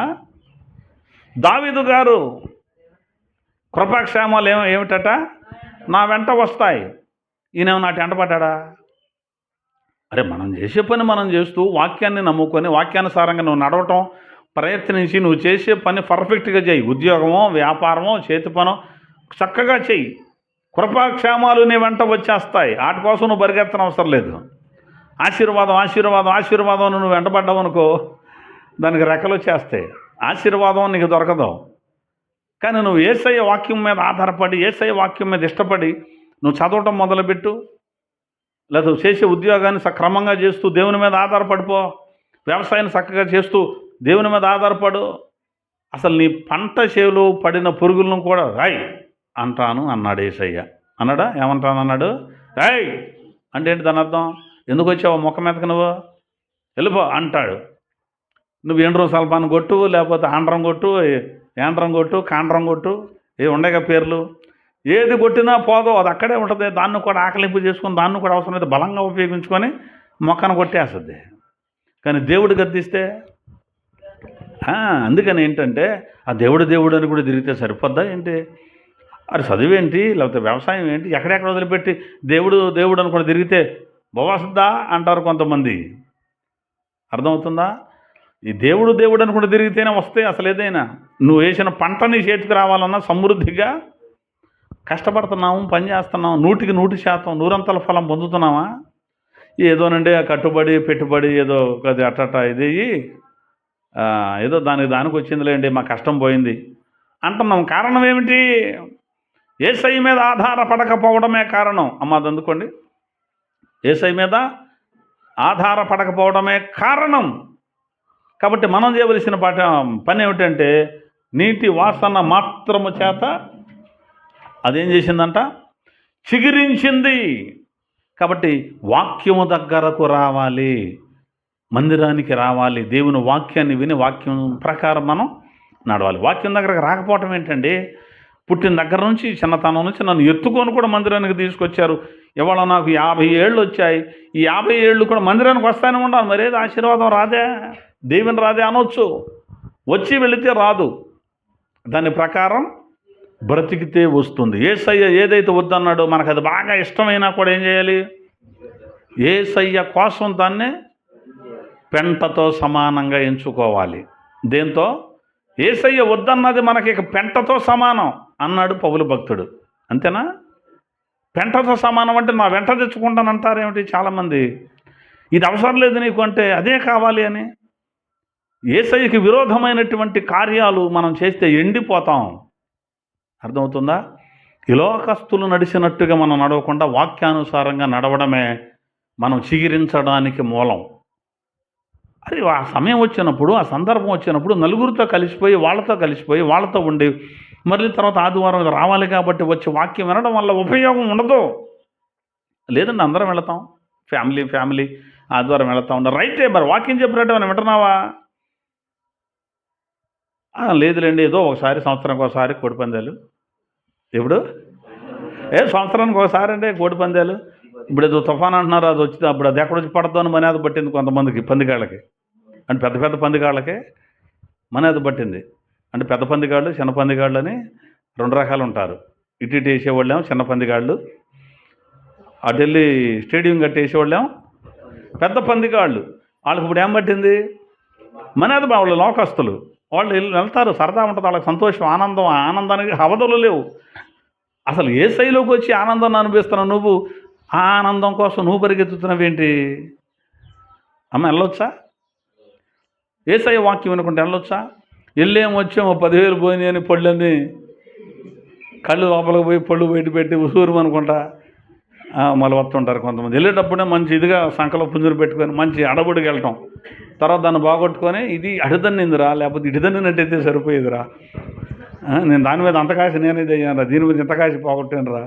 దావీదు గారు కృపాక్షేమాలు ఏమిటట, నా వెంట వస్తాయి. ఈయనేమో నాటి వెంట పడ్డా? అరే మనం చేసే పని మనం చేస్తూ వాక్యాన్ని నమ్ముకొని వాక్యానుసారంగా నువ్వు నడవటం ప్రయత్నించి నువ్వు చేసే పని పర్ఫెక్ట్గా చేయి. ఉద్యోగమో వ్యాపారమో చేతి పనో చక్కగా చెయ్యి. కృపాక్షేమాలు నీ వెంట వచ్చేస్తాయి. వాటి కోసం నువ్వు పరిగెత్తన అవసరం లేదు. ఆశీర్వాదం నువ్వు వెంటబడ్డావు అనుకో, దానికి రెక్కలు వచ్చేస్తాయి. ఆశీర్వాదం నీకు దొరకదు. కానీ నువ్వు యేసయ్య వాక్యం మీద ఆధారపడి, యేసయ్య వాక్యం మీద ఇష్టపడి నువ్వు చదవటం మొదలుపెట్టు, లేదా చేసే ఉద్యోగాన్ని సక్రమంగా చేస్తూ దేవుని మీద ఆధారపడిపో, వ్యవసాయాన్ని చక్కగా చేస్తూ దేవుని మీద ఆధారపడు. అసలు నీ పంట చేలో పడిన పురుగులను కూడా రాయ్ అంటాను అన్నాడు యేసయ్య. అన్నాడా? ఏమంటాను అన్నాడు? రాయ్ అంటే ఏంటి దాని అర్థం? ఎందుకు వచ్చావు మొక్క మీదకి, నువ్వు వెళ్ళిపో అంటాడు. నువ్వు ఎండ్రో సల్పాన్ కొట్టు, లేకపోతే ఆండ్రం కొట్టు, యాండ్రం కొట్టు, కాండ్రం కొట్టు, ఏ ఉండగా పేర్లు, ఏది కొట్టినా పోదో, అది అక్కడే ఉంటుంది. దాన్ని కూడా ఆకలింపు చేసుకొని, దాన్ని కూడా అవసరమైతే బలంగా ఉపయోగించుకొని మొక్కను కొట్టేస్తుంది. కానీ దేవుడు గద్దిస్తే, అందుకని ఏంటంటే ఆ దేవుడు అని కూడా తిరిగితే సరిపోద్దా ఏంటి? అది చదువేంటి, లేకపోతే వ్యవసాయం ఏంటి, ఎక్కడెక్కడ వదిలిపెట్టి దేవుడు అని కూడా తిరిగితే బొవస్తుందా అంటారు కొంతమంది. అర్థమవుతుందా? ఈ దేవుడు అని కూడా తిరిగితేనే వస్తాయి అసలు ఏదైనా. నువ్వు వేసిన పంట నీ చేతికి రావాలన్నా సమృద్ధిగా కష్టపడుతున్నాము, పని చేస్తున్నాము, 100% 100 ఫలం పొందుతున్నావా? ఏదోనండి ఆ కట్టుబడి పెట్టుబడి ఏదో అది అట్టట ఇది ఏదో దానికి వచ్చిందిలేండి, మా కష్టం పోయింది అంటున్నాం. కారణం ఏమిటి? యేసయ్య మీద ఆధారపడకపోవడమే కారణం. అమ్మ అది అందుకోండి, యేసయ్య మీద ఆధారపడకపోవడమే కారణం. కాబట్టి మనం చేయవలసిన పని ఏమిటంటే, నీటి వాసన మాత్రము చేత అదేం చేసిందంట, చిగురించింది. కాబట్టి వాక్యము దగ్గరకు రావాలి, మందిరానికి రావాలి, దేవుని వాక్యాన్ని విని వాక్యం ప్రకారం మనం నడవాలి. వాక్యం దగ్గరకు రాకపోవటం ఏంటండి? పుట్టిన దగ్గర నుంచి, చిన్నతనం నుంచి నన్ను ఎత్తుకొని కూడా మందిరానికి తీసుకొచ్చారు. ఇవాళ నాకు 50 ఏళ్ళు వచ్చాయి. ఈ 50 ఏళ్ళు కూడా మందిరానికి వస్తానే ఉండాలి. మరేది ఆశీర్వాదం రాదే, దేవుని రాదే అనొచ్చు. వచ్చి వెళితే రాదు. దాని ప్రకారం బ్రతికితే వస్తుంది. యేసయ్య ఏదైతే వద్దన్నాడో మనకు అది బాగా ఇష్టమైనా కూడా ఏం చేయాలి? యేసయ్య కోసం దాన్నే పెంటతో సమానంగా ఎంచుకోవాలి. దేంతో? యేసయ్య వద్దన్నది మనకి ఇక పెంటతో సమానం అన్నాడు పౌలు భక్తుడు. అంతేనా? పెంటతో సమానం అంటే నా వెంట తెచ్చుకుంటానంటారేమిటి చాలామంది. ఇది అవసరం లేదు నీకు అంటే అదే కావాలి అని. యేసయ్యకి విరోధమైనటువంటి కార్యాలు మనం చేస్తే ఎండిపోతాం. అర్థమవుతుందా? ఈ లోకస్తులు నడిచినట్టుగా మనం నడవకుండా వాక్యానుసారంగా నడవడమే మనం చిగిరించడానికి మూలం. అది ఆ సమయం వచ్చినప్పుడు, ఆ సందర్భం వచ్చినప్పుడు నలుగురితో కలిసిపోయి వాళ్ళతో ఉండి మళ్ళీ తర్వాత ఆదివారం రావాలి కాబట్టి వచ్చి వాక్యం వినడం వల్ల ఉపయోగం ఉండదు. లేదండి అందరం వెళతాం, ఫ్యామిలీ ఆదివారం వెళతా ఉంటాం. రైటే, మరి వాక్యం చెప్పినట్టు మనం వింటున్నావా? లేదులేండి, ఏదో ఒకసారి సంవత్సరానికి ఒకసారి కోడిపందాలు. ఎప్పుడు? సంవత్సరానికి ఒకసారి అంటే కోడిపందాలు. ఇప్పుడు ఏదో తుఫాన్ అంటున్నారు, అది వచ్చింది. అప్పుడు అది ఎక్కడ వచ్చి పడుతుందని మనేది పట్టింది కొంతమందికి, పందిగాళ్ళకి. అంటే పెద్ద పందిగాళ్ళకి మనేది పట్టింది. అంటే పెద్ద పందిగాళ్ళు, చిన్న పందిగాళ్ళు అని 2 రకాలు ఉంటారు. ఇటు వేసేవాళ్ళేమో చిన్న పందిగాళ్ళు, అటు వెళ్ళి స్టేడియం కట్టేసేవాళ్ళేమో పెద్ద పందిగాళ్ళు. వాళ్ళకి ఇప్పుడు ఏం పట్టింది? మనేది వాళ్ళు లోకస్తులు. వాళ్ళు వెళ్తారు, సరదా ఉంటుంది, వాళ్ళకి సంతోషం, ఆనందానికి అవధులు లేవు. అసలు యేసయ్యలోకి వచ్చి ఆనందాన్ని అనిపిస్తున్నావు నువ్వు. ఆ ఆనందం కోసం నువ్వు పరిగెత్తుతున్నావేంటి? అమ్మ వెళ్ళొచ్చా? యేసయ్య వాక్యం వినుకుంటే వెళ్ళొచ్చా? వచ్చాము 10,000 పోయినాయి అని పళ్ళన్నీ కళ్ళు లోపలికి పోయి పళ్ళు బయట పెట్టి ఉసూరు అనుకుంటా మళ్ళీ వస్తుంటారు కొంతమంది. వెళ్ళేటప్పుడే మంచి ఇదిగా సంకలో పుంజురు పెట్టుకొని మంచి అడబుడికి వెళ్ళటం, తర్వాత దాన్ని బాగొట్టుకొని ఇది అడిదన్నిందిరా లేకపోతే ఇడిదన్నినట్టయితే సరిపోయేదిరా, నేను దాని మీద అంత కాసి నేనేది అయ్యాను రా, దీని మీద ఇంత కాసి పోగొట్టాను రా.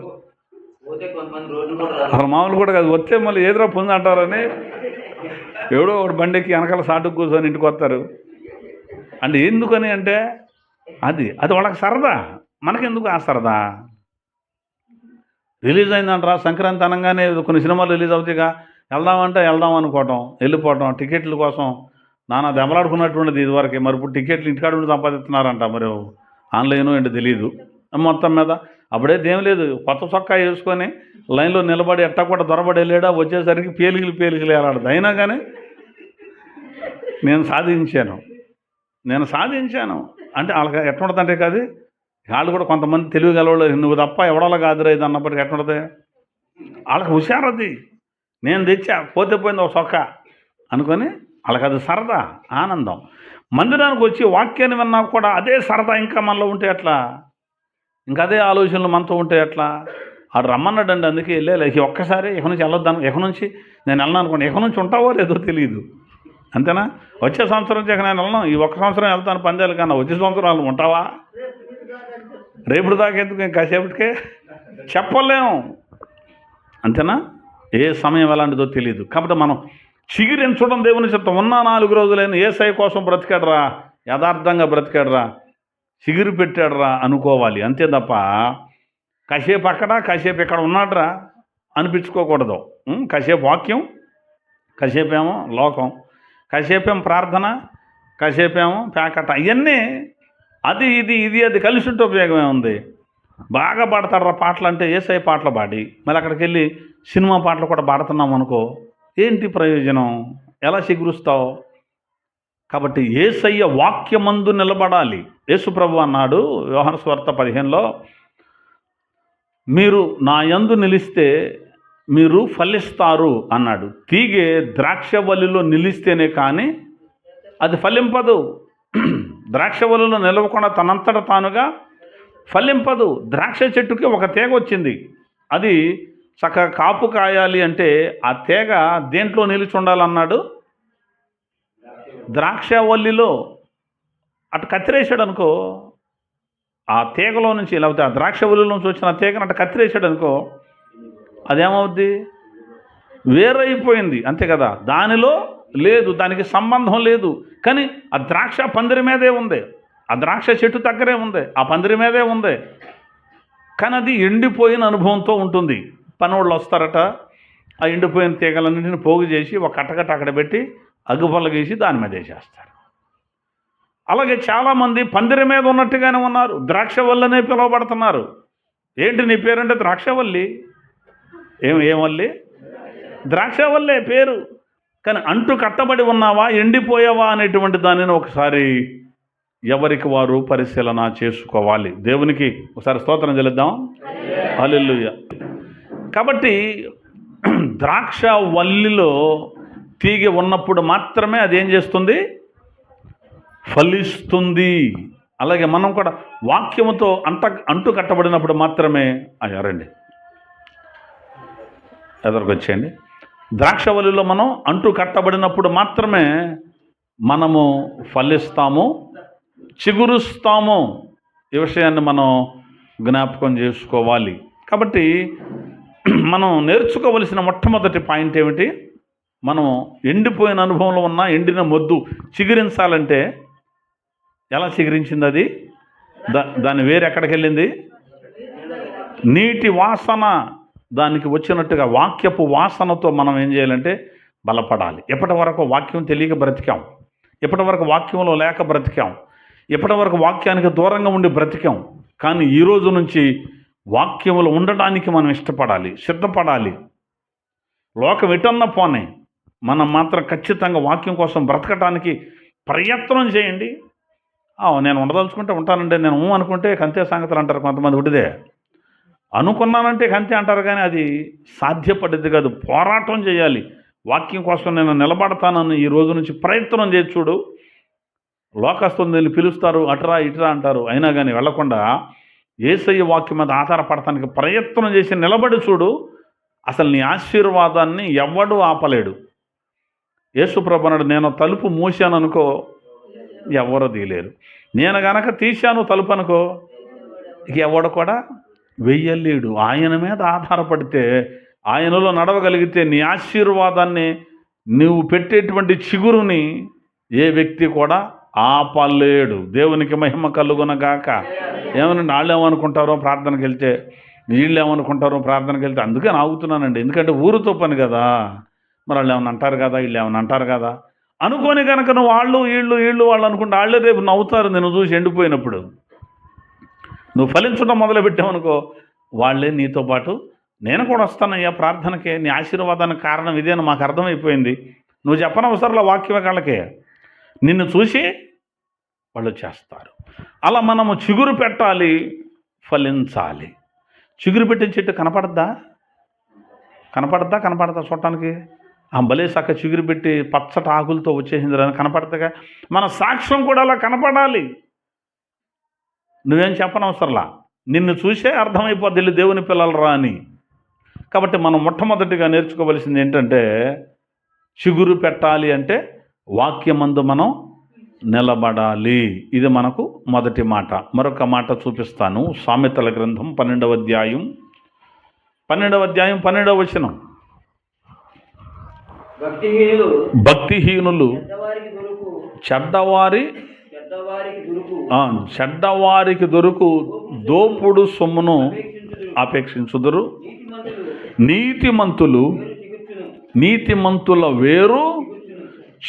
అసలు మామూలు కూడా కాదు, వస్తే మళ్ళీ ఏదిరా పుంజు అంటారని ఎవడో ఒకటి బండికి వెనకాల సాటుకు కూర్చొని ఇంటికి వస్తారు. అంటే ఎందుకని అంటే అది వాళ్ళకి సరదా, మనకెందుకు ఆ సరదా? రిలీజ్ అయిందంటారా సంక్రాంతి అనగానే కొన్ని సినిమాలు రిలీజ్ అవుతాయిగా, వెళ్దాం అనుకోవటం, వెళ్ళిపోవటం, టికెట్ల కోసం నానా దెబ్బలాడుకున్నటువంటిది ఇదివరకు. మరి ఇప్పుడు టికెట్లు ఇంటికాడ ఉండి సంపాదిస్తున్నారంట, మరి ఆన్లైన్ ఏంటో తెలియదు. మొత్తం మీద అప్పుడైతే ఏం లేదు, కొత్త చొక్కా వేసుకొని లైన్లో నిలబడి ఎట్టా కూడా దొరబడి వెళ్ళాడా, వచ్చేసరికి పేలికలు వెళ్ళాడు. అయినా కానీ నేను సాధించాను అంటే వాళ్ళకి ఎట్టుండదంటే కాదు, వాళ్ళు కూడా కొంతమంది తెలివి గలవాళ్ళు, నువ్వు తప్ప ఎవడోలా కాదురా ఇది అన్నప్పటికీ ఎట్టుండదు, వాళ్ళకి హుషారది. నేను తెచ్చా పోతే పోయింది ఒక చొక్కా అనుకొని వాళ్ళకి అది సరదా, ఆనందం. మందిరానికి వచ్చి వాక్యాన్ని విన్నా కూడా అదే సరదా ఇంకా మనలో ఉంటే ఎట్లా, ఇంకా అదే ఆలోచనలు మనతో ఉంటే ఎట్లా? ఆడు రమ్మన్నాడండి, అందుకే వెళ్ళే ఒక్కసారి ఎక్కడి నుంచి వెళ్ళొద్దాను, ఎక్కడి నుంచి నేను వెళ్ళను అనుకోండి, ఎక్కడి నుంచి ఉంటావో లేదో తెలియదు, అంతేనా? వచ్చే సంవత్సరం నుంచి నేను వెళ్ళను, ఈ ఒక్క సంవత్సరం వెళ్తాను పందాలు కన్నా, వచ్చే సంవత్సరాలు ఉంటావా? రేపు దాకా ఎందుకు, కాసేపటికే చెప్పలేము, అంతేనా? ఏ సమయం ఎలాంటిదో తెలియదు. కాబట్టి మనం చిగురించడం దేవుని చిత్తం. ఉన్న 4 రోజులైన యేసయ్య కోసం బ్రతికాడరా, యథార్థంగా బ్రతికాడరా, చిగురు పెట్టాడరా అనుకోవాలి, అంతే తప్ప కాసేపు అక్కడ కాసేపు ఇక్కడ ఉన్నాడరా అనిపించుకోకూడదు. కాసేపు వాక్యం, కాసేపేమో లోకం, కాసేపేమో ప్రార్థన, కాసేపేమో ప్యాకట, ఇవన్నీ అది కలిసి ఉంటే ఉపయోగమే ఉంది. బాగా పాడతాడరా పాటలు అంటే యేసయ్య పాటలు పాడి మళ్ళీ అక్కడికి వెళ్ళి సినిమా పాటలు కూడా పాడుతున్నాం అనుకో, ఏంటి ప్రయోజనం? ఎలా చిగురుస్తావు? కాబట్టి యేసయ్య వాక్యమందు నిలబడాలి. యేసుప్రభు అన్నాడు యోహాను సువార్త 15లో, మీరు నా యందు నిలిస్తే మీరు ఫలిస్తారు అన్నాడు. తీగె ద్రాక్షవల్లిలో నిలిస్తేనే కానీ అది ఫలింపదు. ద్రాక్షవల్లిలో నిలవకుండా తనంతట తానుగా ఫలింపదు. ద్రాక్ష చెట్టుకి ఒక తీగ వచ్చింది, అది చక్కగా కాపు కాయాలి అంటే ఆ తీగ దేంట్లో నిలిచి ఉండాలన్నాడు? ద్రాక్షవల్లిలో. అటు కత్తిరేసాడు అనుకో, ఆ తీగలో నుంచి, లేకపోతే ఆ ద్రాక్షవల్లిలో నుంచి వచ్చిన తీగను అటు కత్తిరేసాడు అనుకో, అదేమవుద్ది? వేరైపోయింది, అంతే కదా. దానిలో లేదు, దానికి సంబంధం లేదు. కానీ ఆ ద్రాక్ష పందిరి మీదే ఉంది, ఆ ద్రాక్ష చెట్టు దగ్గరే ఉంది, ఆ పందిరి మీదే ఉంది. కానీ అది ఎండిపోయిన అనుభవంతో ఉంటుంది. పనోళ్ళు వస్తారట, ఆ ఎండిపోయిన తీగలన్నింటిని పోగు చేసి ఒక కట్టకట్ట అక్కడ పెట్టి అగ్గిపొల్ల గీసి దాని మీద వేసేస్తారు. అలాగే చాలామంది పందిరి మీద ఉన్నట్టుగానే ఉన్నారు, ద్రాక్షవల్లనే పిలువబడుతున్నారు. ఏంటి నీ పేరంటే ద్రాక్షవల్లి. ఏమల్లి? ద్రాక్షవల్లే పేరు. కానీ అంటు కట్టబడి ఉన్నావా, ఎండిపోయావా అనేటువంటి దానిని ఒకసారి ఎవరికి వారు పరిశీలన చేసుకోవాలి. దేవునికి ఒకసారి స్తోత్రం చెల్లిద్దాం. హల్లెలూయా. కాబట్టి ద్రాక్ష వల్లిలో తీగ ఉన్నప్పుడు మాత్రమే అది ఏం చేస్తుంది? ఫలిస్తుంది. అలాగే మనం కూడా వాక్యముతో అంటు కట్టబడినప్పుడు మాత్రమే, రండి ఎదురుకు వచ్చేయండి. ద్రాక్షవల్లిలో మనం అంటు కట్టబడినప్పుడు మాత్రమే మనము ఫలిస్తాము, చిగురుస్తాము. ఈ విషయాన్ని మనం జ్ఞాపకం చేసుకోవాలి. కాబట్టి మనం నేర్చుకోవలసిన మొట్టమొదటి పాయింట్ ఏమిటి? మనం ఎండిపోయిన అనుభవంలో ఉన్న ఎండిన మొద్దు చిగురించాలంటే ఎలా చిగురించింది? అది దాని వేరు ఎక్కడికి వెళ్ళింది? నీటి వాసన దానికి వచ్చినట్టుగా వాక్యపు వాసనతో మనం ఏం చేయాలంటే బలపడాలి. ఎప్పటి వరకు వాక్యం తెలియక బ్రతికాం, ఎప్పటి వరకు వాక్యంలో లేక బ్రతికాం, ఎప్పటి వరకు వాక్యానికి దూరంగా ఉండి బ్రతికాం. కానీ ఈ రోజు నుంచి వాక్యములు ఉండడానికి మనం ఇష్టపడాలి, సిద్ధపడాలి. లోకం ఎటన్నా పోనే, మనం మాత్రం ఖచ్చితంగా వాక్యం కోసం బ్రతకటానికి ప్రయత్నం చేయండి. నేను ఉండదలుచుకుంటే ఉంటానండి, నేను అనుకుంటే కంతే సంగతులు అంటారు కొంతమంది. ఉడిదే అనుకున్నానంటే అంతే అంటారు, కానీ అది సాధ్యపడేది కాదు. పోరాటం చేయాలి. వాక్యం కోసం నేను నిలబడతానని ఈ రోజు నుంచి ప్రయత్నం చేసి చూడు. లోకస్తులు నేను పిలుస్తారు, అటురా ఇటురా అంటారు, అయినా కానీ వెళ్లకుండా యేసయ్య వాక్యం మీద ఆధారపడటానికి ప్రయత్నం చేసి నిలబడి చూడు. అసలు నీ ఆశీర్వాదాన్ని ఎవడు ఆపలేడు. యేసుప్రభు అన్నాడు, నేను తలుపు మూసాను అనుకో ఎవరు తీయలేరు, నేను గనక తీశాను తలుపు అనుకో ఎవడు కూడా వెయ్యలేడు. ఆయన మీద ఆధారపడితే, ఆయనలో నడవగలిగితే నీ ఆశీర్వాదాన్ని, నువ్వు పెట్టేటువంటి చిగురుని ఏ వ్యక్తి కూడా ఆపలేడు. దేవునికి మహిమ కలుగునగాక. ఏమనండి, వాళ్ళు ఏమనుకుంటారో ప్రార్థనకి వెళ్తే, వీళ్ళు ఏమనుకుంటారో ప్రార్థనకి వెళ్తే. అందుకే ఆగుతున్నానండి, ఎందుకంటే ఊరితో పని కదా. మరి వాళ్ళు ఏమన్నా అంటారు కదా, వీళ్ళు ఏమన్నా అంటారు కదా అనుకొని కనుక నువ్వు వీళ్ళు వాళ్ళు అనుకుంటే వాళ్ళే రేపు నవ్వుతారు నేను చూసి ఎండిపోయినప్పుడు. నువ్వు ఫలించడం మొదలుపెట్టావనుకో వాళ్ళే నీతో పాటు, నేను కూడా వస్తానయ్యా ప్రార్థనకే, నీ ఆశీర్వాదానికి కారణం ఇదేని మాకు అర్థమైపోయింది, నువ్వు చెప్పనవసరంలో వాక్యమే కాళ్ళకే, నిన్ను చూసి వాళ్ళు చేస్తారు. అలా మనము చిగురు పెట్టాలి, ఫలించాలి. చిగురు పెట్టిన చెట్టు కనపడద్దా చూడటానికి? ఆ భలే సక్క చిగురు పెట్టి పచ్చటి ఆకులతో వచ్చేసిందిరా కనపడతాగా. మన సాక్ష్యం కూడా అలా కనపడాలి. నువ్వేం చెప్పనవసరంలా, నిన్ను చూసే అర్థమైపోద్ది దేవుని పిల్లలరా అని. కాబట్టి మనం మొట్టమొదటిగా నేర్చుకోవలసింది ఏంటంటే, చిగురు పెట్టాలి అంటే వాక్యమందు మనం నిలబడాలి. ఇది మనకు మొదటి మాట. మరొక మాట చూపిస్తాను. సామెతల గ్రంథం 12వ అధ్యాయం 12వ వచనం. భక్తిహీనులు చెడ్డవారికి దొరుకు దోపుడు సొమ్మును అపేక్షించుదురు. నీతిమంతుల వేరు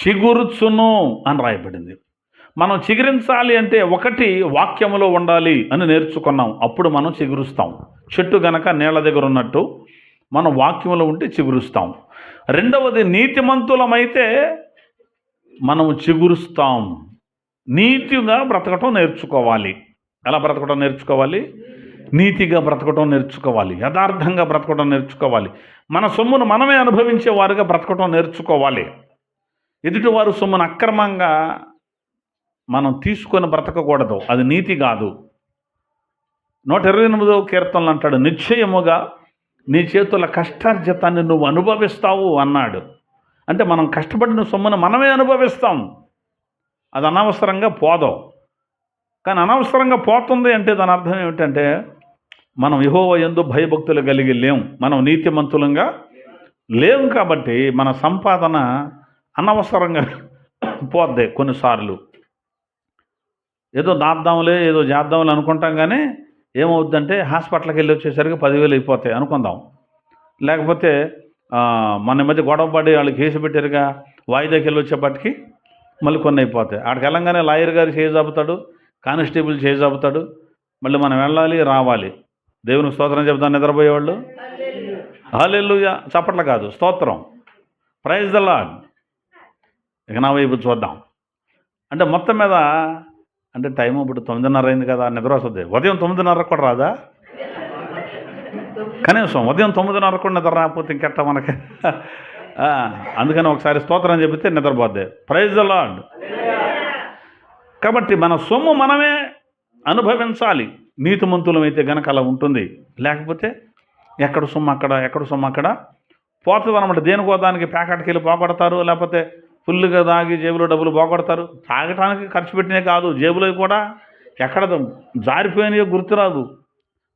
చిగురుచును అని రాయబడింది. మనం చిగురించాలి అంటే ఒకటి వాక్యములో ఉండాలి అని నేర్చుకున్నాం, అప్పుడు మనం చిగురుస్తాం. చెట్టు గనక నీళ్ళ దగ్గర ఉన్నట్టు మనం వాక్యములో ఉంటే చిగురుస్తాం. రెండవది, నీతిమంతులమైతే మనము చిగురుస్తాం. నీతిగా బ్రతకటం నేర్చుకోవాలి. ఎలా బ్రతకటం నేర్చుకోవాలి? నీతిగా బ్రతకటం నేర్చుకోవాలి, యథార్థంగా బ్రతకటం నేర్చుకోవాలి. మన సొమ్మును మనమే అనుభవించే వారుగా బ్రతకటం నేర్చుకోవాలి. ఎదుటివారు సొమ్మును అక్రమంగా మనం తీసుకొని బ్రతకకూడదు, అది నీతి కాదు. 128వ కీర్తనలు అంటాడు, నిశ్చయముగా నీ చేతుల కష్టార్జితాన్ని నువ్వు అనుభవిస్తావు అన్నాడు. అంటే మనం కష్టపడిన సొమ్మును మనమే అనుభవిస్తాం. అది అనవసరంగా పోదాం. కానీ అనవసరంగా పోతుంది అంటే దాని అర్థం ఏమిటంటే, మనం యెహోవా యందు భయభక్తులు కలిగి లేం, మనం నీతిమంతులంగా లేవు. కాబట్టి మన సంపాదన అనవసరంగా పోద్ది. కొన్నిసార్లు ఏదో దాద్దాంలే, ఏదో చేద్దాంలే అనుకుంటాం, కానీ ఏమవుద్దంటే హాస్పిటల్కి వెళ్ళి వచ్చేసరికి 10,000 అయిపోతాయి అనుకుందాం. లేకపోతే మన మధ్య గొడవపడి వాళ్ళు కేసు పెట్టారుగా, వాయిదాకి వెళ్ళి వచ్చేపటికి మళ్ళీ కొన్ని అయిపోతాయి. ఆడికి వెళ్ళంగానే లాయర్ గారు చేజాపుతాడు, కానిస్టేబుల్ చేజాపుతాడు, మళ్ళీ మనం వెళ్ళాలి రావాలి. దేవునికి స్తోత్రం చెప్తాను నిద్రపోయేవాళ్ళు. హల్లెలూయా, చప్పట్లు కాదు, స్తోత్రం, ప్రైజ్ ద లార్డ్. ఇక నా వైపు చూద్దాం. అంటే మొత్తం మీద అంటే టైం ఇప్పుడు 9:30 అయింది కదా, నిద్ర వస్తుంది. ఉదయం 9:30 కూడా రాదా? కనీసం ఉదయం 9:30 కూడా నిద్ర రాకపోతే ఇంకెట్ట మనకి? అందుకని ఒకసారి స్తోత్రం చెబితే నిద్రపోద్ది. Praise the lord. కాబట్టి మన సొమ్ము మనమే అనుభవించాలి. నీతిమంతులమైతే గనక అలా ఉంటుంది. లేకపోతే ఎక్కడ సొమ్ము అక్కడ పోతుంది అనమాట. దేనికో దానికి ప్యాకెట్కి వెళ్ళి పోగొడతారు, లేకపోతే ఫుల్గా తాగి జేబులో డబ్బులు పోగొడతారు. తాగటానికి ఖర్చు పెట్టినే కాదు, జేబులో కూడా ఎక్కడ జారిపోయినాయో గుర్తురాదు.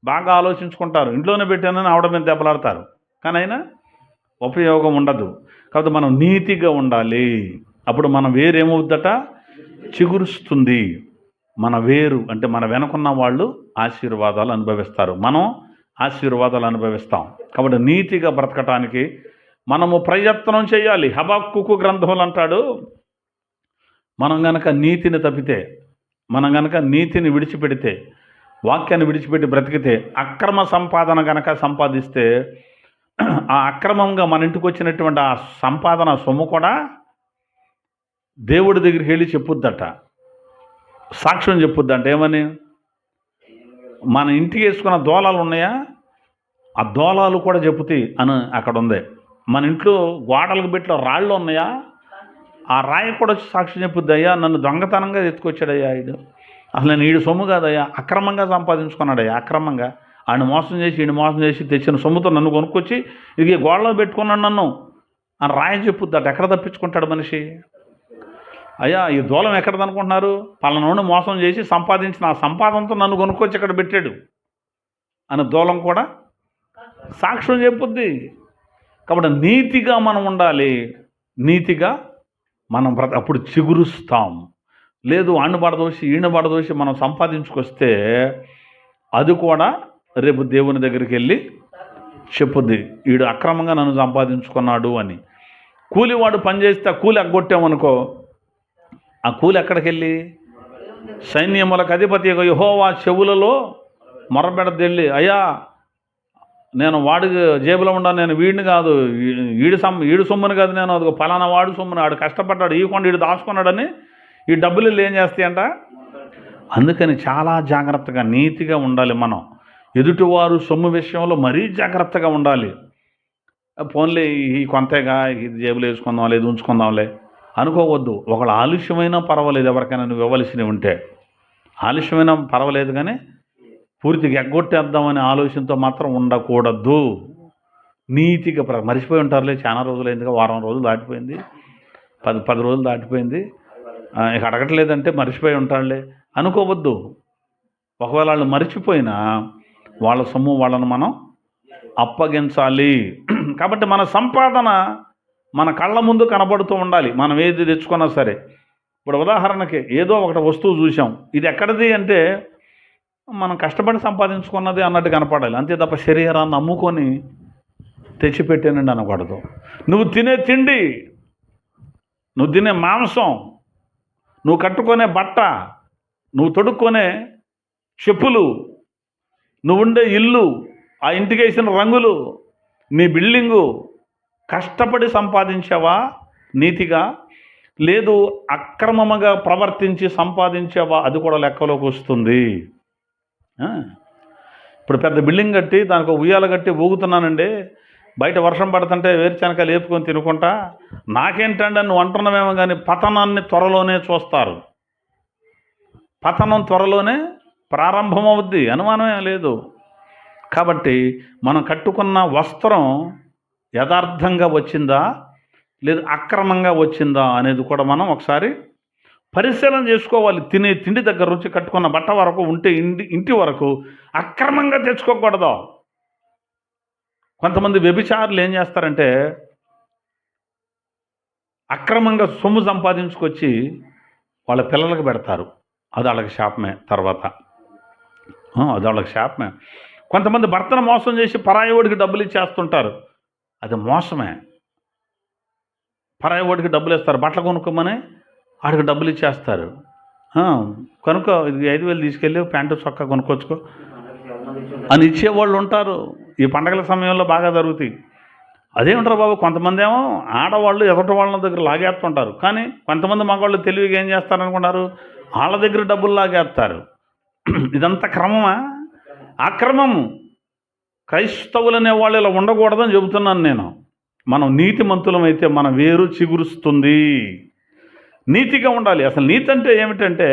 బాగా ఆలోచించుకుంటారు, ఇంట్లోనే పెట్టానని ఆవిడ మీద దెబ్బలాడతారు, కానీ అయినా ఉపయోగం ఉండదు. కాబట్టి మనం నీతిగా ఉండాలి. అప్పుడు మన వేరు ఏమవుద్దట? చిగురుస్తుంది. మన వేరు అంటే మన వెనుకున్న వాళ్ళు ఆశీర్వాదాలు అనుభవిస్తారు, మనం ఆశీర్వాదాలు అనుభవిస్తాం. కాబట్టి నీతిగా బ్రతకటానికి మనము ప్రయత్నం చేయాలి. హబక్కూకు గ్రంథంలో అంటాడు, మనం గనక నీతిని తప్పితే, మనం గనక నీతిని విడిచిపెడితే, వాక్యాన్ని విడిచిపెట్టి బ్రతికితే, అక్రమ సంపాదన గనక సంపాదిస్తే, ఆ అక్రమంగా మన ఇంటికి వచ్చినటువంటి ఆ సంపాదన సొమ్ము కూడా దేవుడి దగ్గరికి వెళ్ళి చెప్పుద్దట, సాక్ష్యం చెప్పుద్దంట. ఏమని? మన ఇంటికి వేసుకున్న దోలాలు ఉన్నాయా, ఆ దోలాలు కూడా చెప్పుతాయి అని అక్కడ ఉంది. మన ఇంట్లో గోడలకు పెట్టిన రాళ్ళు ఉన్నాయా, ఆ రాయి కూడా వచ్చి సాక్ష్యం చెప్పుద్ది, అయ్యా నన్ను దొంగతనంగా ఎత్తుకొచ్చాడయ్యా ఈడు, అసలు నేను ఈడు సొమ్ము కాదయ్యా, అక్రమంగా సంపాదించుకున్నాడయ్యా, అక్రమంగా ఆయన మోసం చేసి ఈయన మోసం చేసి తెచ్చిన సొమ్ముతో నన్ను కొనుక్కొచ్చి ఇది గోడలో పెట్టుకున్నాడు నన్ను అని రాయి చెప్పుద్ది. అటు ఎక్కడ తప్పించుకుంటాడు మనిషి? అయ్యా ఈ దూలం ఎక్కడదనుకుంటున్నారు, పలానోడిని మోసం చేసి సంపాదించిన ఆ సంపాదనతో నన్ను కొనుక్కొచ్చి ఇక్కడ పెట్టాడు అని దూలం కూడా సాక్ష్యం చెప్పుద్ది. కాబట్టి నీతిగా మనం ఉండాలి, నీతిగా మనం అప్పుడు చిగురుస్తాం. లేదు ఆడిని పడదోసి ఈయన పడదోసి మనం సంపాదించుకొస్తే అది కూడా రేపు దేవుని దగ్గరికి వెళ్ళి చెప్పుద్ది, వీడు అక్రమంగా నన్ను సంపాదించుకున్నాడు అని. కూలివాడు పనిచేస్తే ఆ కూలి ఎగ్గొట్టామనుకో, ఆ కూలి ఎక్కడికి వెళ్ళి సైన్యములకు అధిపతి యెహోవా చెవులలో మొరబెడదెళ్ళి, అయ్యా నేను వాడికి జేబులో ఉండా, నేను వీడిని కాదు, ఈడు సొమ్ముని కాదు, నేను అది ఫలానా వాడు సొమ్ముని, ఆడు కష్టపడ్డాడు ఈ కొండ వీడు దాచుకున్నాడని ఈ డబ్బులు ఏం చేస్తాయంట. అందుకని చాలా జాగ్రత్తగా నీతిగా ఉండాలి మనం. ఎదుటివారు సొమ్ము విషయంలో మరీ జాగ్రత్తగా ఉండాలి. ఫోన్లే ఈ కొంతేగా ఇది జేబులు వేసుకుందాం లేదు ఉంచుకుందాంలే అనుకోవద్దు. ఒకళ్ళు ఆలస్యమైనా పర్వాలేదు, ఎవరికైనా నువ్వు ఇవ్వవలసినవి ఉంటే ఆలస్యమైనా పర్వాలేదు, కానీ పూర్తిగా ఎగ్గొట్టేద్దామనే ఆలోచనతో మాత్రం ఉండకూడదు. నీతిగా మర్చిపోయి ఉంటారులే, చాలా రోజులు అయిందిగా, వారం రోజులు దాటిపోయింది, 10 రోజులు దాటిపోయింది, ఇక అడగట్లేదంటే మర్చిపోయి ఉంటాడులే అనుకోవద్దు. ఒకవేళ వాళ్ళు మర్చిపోయినా వాళ్ళ సొమ్ము వాళ్ళను మనం అప్పగించాలి. కాబట్టి మన సంపాదన మన కళ్ళ ముందు కనబడుతూ ఉండాలి, మనం ఏది తెచ్చుకున్నా సరే. ఇప్పుడు ఉదాహరణకి ఏదో ఒకటి వస్తువు చూసాం, ఇది ఎక్కడిది అంటే మనం కష్టపడి సంపాదించుకున్నది అన్నట్టు కనపడాలి, అంతే తప్ప శరీరాన్ని అమ్ముకొని తెచ్చిపెట్టానండి అనకూడదు. నువ్వు తినే తిండి, నువ్వు తినే మాంసం, నువ్వు కట్టుకునే బట్ట, నువ్వు తొడుక్కునే చెప్పులు, నువ్వు ఉండే ఇల్లు, ఆ ఇంటికి వేసిన రంగులు, నీ బిల్డింగు కష్టపడి సంపాదించావా నీతిగా, లేదు అక్రమముగా ప్రవర్తించి సంపాదించావా, అది కూడా లెక్కలోకి వస్తుంది. ఇప్పుడు పెద్ద బిల్డింగ్ కట్టి దానికి ఉయ్యాల కట్టి ఊగుతున్నానండి, బయట వర్షం పడుతుంటే వేరుశనకాయలు లేపుకొని తినుకుంటా, నాకేంటండి నువ్వు అంటున్నావేమో, కానీ పతనాన్ని త్వరలోనే చూస్తారు. పతనం త్వరలోనే ప్రారంభమవుద్ది, అనుమానమే లేదు. కాబట్టి మనం కట్టుకున్న వస్త్రం యథార్థంగా వచ్చిందా లేదు అక్రమంగా వచ్చిందా అనేది కూడా మనం ఒకసారి పరిశీలన చేసుకోవాలి. తినే తిండి దగ్గర నుంచి కట్టుకున్న బట్ట వరకు ఉంటే ఇంటి వరకు అక్రమంగా తెచ్చుకోకూడదు. కొంతమంది వ్యభిచారులు ఏం చేస్తారంటే అక్రమంగా సొమ్ము సంపాదించుకొచ్చి వాళ్ళ పిల్లలకు పెడతారు, అది వాళ్ళకి శాపమే తర్వాత, అది వాళ్ళకి శాపమే. కొంతమంది భర్తను మోసం చేసి పరాయివాడికి డబ్బులు ఇచ్చేస్తుంటారు, అది మోసమే. పరాయివాడికి డబ్బులు ఇస్తారు, బట్టలు కొనుక్కోమని వాడికి డబ్బులు ఇచ్చేస్తారు. కనుక ఇది 5,000 తీసుకెళ్ళి ప్యాంటు చొక్కా కొనుక్కొచ్చుకో అని ఇచ్చేవాళ్ళు ఉంటారు. ఈ పండగల సమయంలో బాగా జరుగుతాయి. అదేమంటారు బాబు, కొంతమంది ఏమో ఆడవాళ్ళు ఎదుటి వాళ్ళ దగ్గర లాగేస్తుంటారు, కానీ కొంతమంది మగవాళ్ళు తెలివిగా ఏం చేస్తారనుకున్నారు, వాళ్ళ దగ్గర డబ్బులు లాగేస్తారు. ఇదంతా క్రమమా? అక్రమము. క్రైస్తవులు అనే వాళ్ళు ఇలా ఉండకూడదని చెబుతున్నాను నేను. మనం నీతిమంతులమైతే మన వేరు చిగురుస్తుంది. నీతిగా ఉండాలి. అసలు నీతి అంటే ఏమిటంటే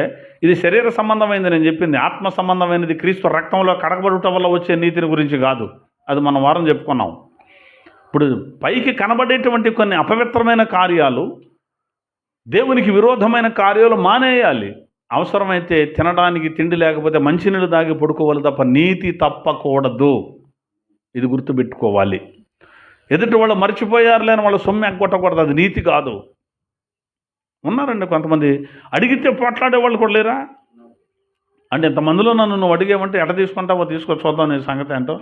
ఇది శరీర సంబంధమైనది, నేను చెప్పింది ఆత్మ సంబంధమైనది, క్రీస్తు రక్తంలో కడగబడుట వల్ల వచ్చే నీతిని గురించి కాదు. అది మనం వారం చెప్పుకున్నాం. ఇప్పుడు పైకి కనబడేటువంటి కొన్ని అపవిత్రమైన కార్యాలు, దేవునికి విరోధమైన కార్యాలు మానేయాలి. అవసరమైతే తినడానికి తిండి లేకపోతే మంచినీళ్ళు తాగి పడుకోవాలి తప్ప నీతి తప్పకూడదు. ఇది గుర్తుపెట్టుకోవాలి. ఎదుటి వాళ్ళు మర్చిపోయారు లేని వాళ్ళ సొమ్ము ఎగ్గొట్టకూడదు, అది నీతి కాదు. ఉన్నారండి కొంతమంది, అడిగితే పోట్లాడే వాళ్ళు కూడా లేరా అంటే ఇంతమందిలో నన్ను నువ్వు అడిగేమంటే ఎట తీసుకుంటావో తీసుకో చూద్దాం నీ సంగతి ఏంటో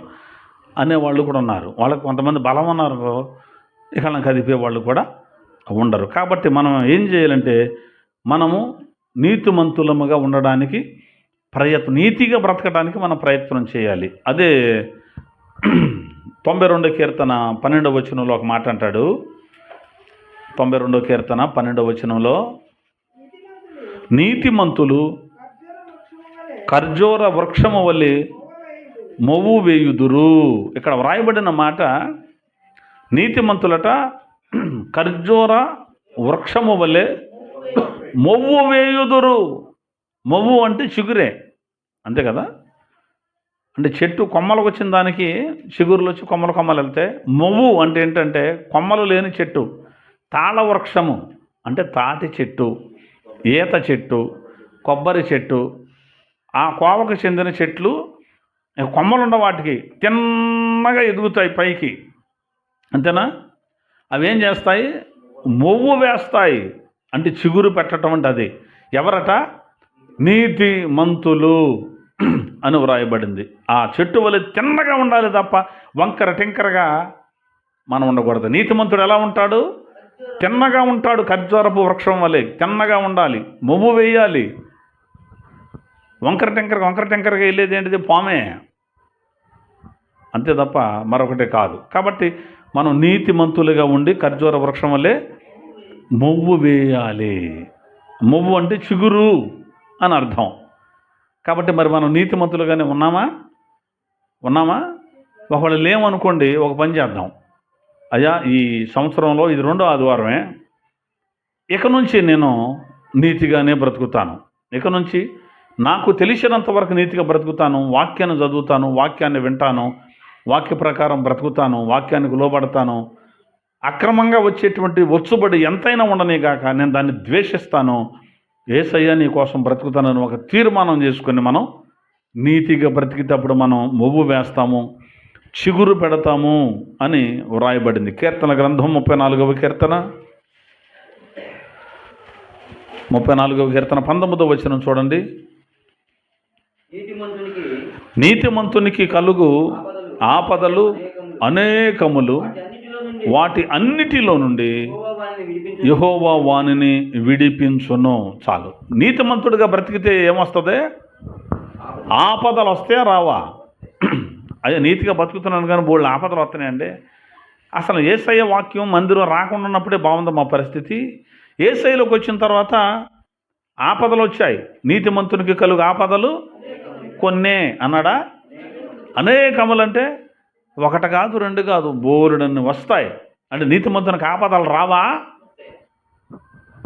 అనేవాళ్ళు కూడా ఉన్నారు. వాళ్ళకి కొంతమంది బలం ఉన్నారు, ఇక కదిపే వాళ్ళు కూడా ఉండరు. కాబట్టి మనం ఏం చేయాలంటే మనము నీతిమంతులముగా ఉండడానికి నీతిగా బ్రతకడానికి మనం ప్రయత్నం చేయాలి. అదే 92వ కీర్తన 12వ వచనంలో ఒక మాట అంటాడు. 92వ కీర్తన 12వ వచనంలో, నీతిమంతులు ఖర్జూర వృక్షము వలె మొవ్వు వేయుదురు. ఇక్కడ వ్రాయబడిన మాట నీతిమంతులట ఖర్జూర వృక్షము వలె మొవ్వు వేయుదురు. మొవ్వు అంటే చిగురే, అంతే కదా. అంటే చెట్టు కొమ్మలకు వచ్చిన దానికి చిగురులు వచ్చి కొమ్మలు వెళ్తాయి. మొవ్వు అంటే ఏంటంటే కొమ్మలు లేని చెట్టు. తాళ వృక్షము అంటే తాటి చెట్టు, ఈత చెట్టు, కొబ్బరి చెట్టు, ఆ కోవకు చెందిన చెట్లు కొమ్మలుండ వాటికి తిన్నగా ఎదుగుతాయి పైకి, అంతేనా. అవి ఏం చేస్తాయి? మొవ్వు వేస్తాయి, అంటే చిగురు పెట్టడం అంటే అది. ఎవరట? నీతి మంతులు అని వ్రాయబడింది. ఆ చెట్టు వల్ల తిన్నగా ఉండాలి తప్ప వంకర టింకరగా మనం ఉండకూడదు. నీతిమంతుడు ఎలా ఉంటాడు? తిన్నగా ఉంటాడు. ఖర్జూరపు వృక్షం వలె తిన్నగా ఉండాలి, మొవ్వు వేయాలి. వంకర టెంకరగా వెళ్ళేది ఏంటిది? పామే, అంతే తప్ప మరొకటి కాదు. కాబట్టి మనం నీతిమంతులుగా ఉండి ఖర్జూర వృక్షం వల్లే మొవ్వు వేయాలి. మొవ్వు అంటే చిగురు అని అర్థం. కాబట్టి మరి మనం నీతిమంతులుగానే ఉన్నామా? ఒకవేళ లేమనుకోండి, ఒక పని చేద్దాం. అయ్యా, ఈ సంవత్సరంలో ఇది 2వ ఆదివారమే, ఇక నుంచి నేను నీతిగానే బ్రతుకుతాను. ఇక నుంచి నాకు తెలిసినంత వరకు నీతిగా బ్రతుకుతాను. వాక్యాన్ని చదువుతాను, వాక్యాన్ని వింటాను, వాక్య ప్రకారం బ్రతుకుతాను, వాక్యానికి లోబడతాను. అక్రమంగా వచ్చేటువంటి వచ్చుబడి ఎంతైనా ఉండనిగాక నేను దాన్ని ద్వేషిస్తాను. యేసయ్య నీ కోసం బ్రతుకుతానని ఒక తీర్మానం చేసుకొని మనం నీతిగా బ్రతికేటప్పుడు మనం మొవ్వు వేస్తాము, చిగురు పెడతాము అని వ్రాయబడింది. కీర్తన గ్రంథం 34వ కీర్తన 19వ వచనం చూడండి. నీతిమంతునికి కలుగు ఆపదలు అనేకములు, వాటి అన్నిటిలో నుండి యెహోవా వానిని విడిపించును. చాలు. నీతిమంతుడిగా బ్రతికితే ఏమొస్తుంది? ఆపదలు వస్తే రావా? అదే నీతిగా బతుకుతున్నాను కానీ బోళ్ళు ఆపదలు వస్తున్నాయండి. అసలు యేసయ్య వాక్యం మందిరం రాకుండా ఉన్నప్పుడే బాగుంది మా పరిస్థితి. యేసయ్యలోకి వచ్చిన తర్వాత ఆపదలు వచ్చాయి. నీతిమంతునికి కలుగు ఆపదలు కొన్నే అన్నాడా? అనేకములంటే ఒకటి కాదు, 2 కాదు, బోరుడన్ని వస్తాయి. అంటే నీతిమంతునికి ఆపదలు రావా?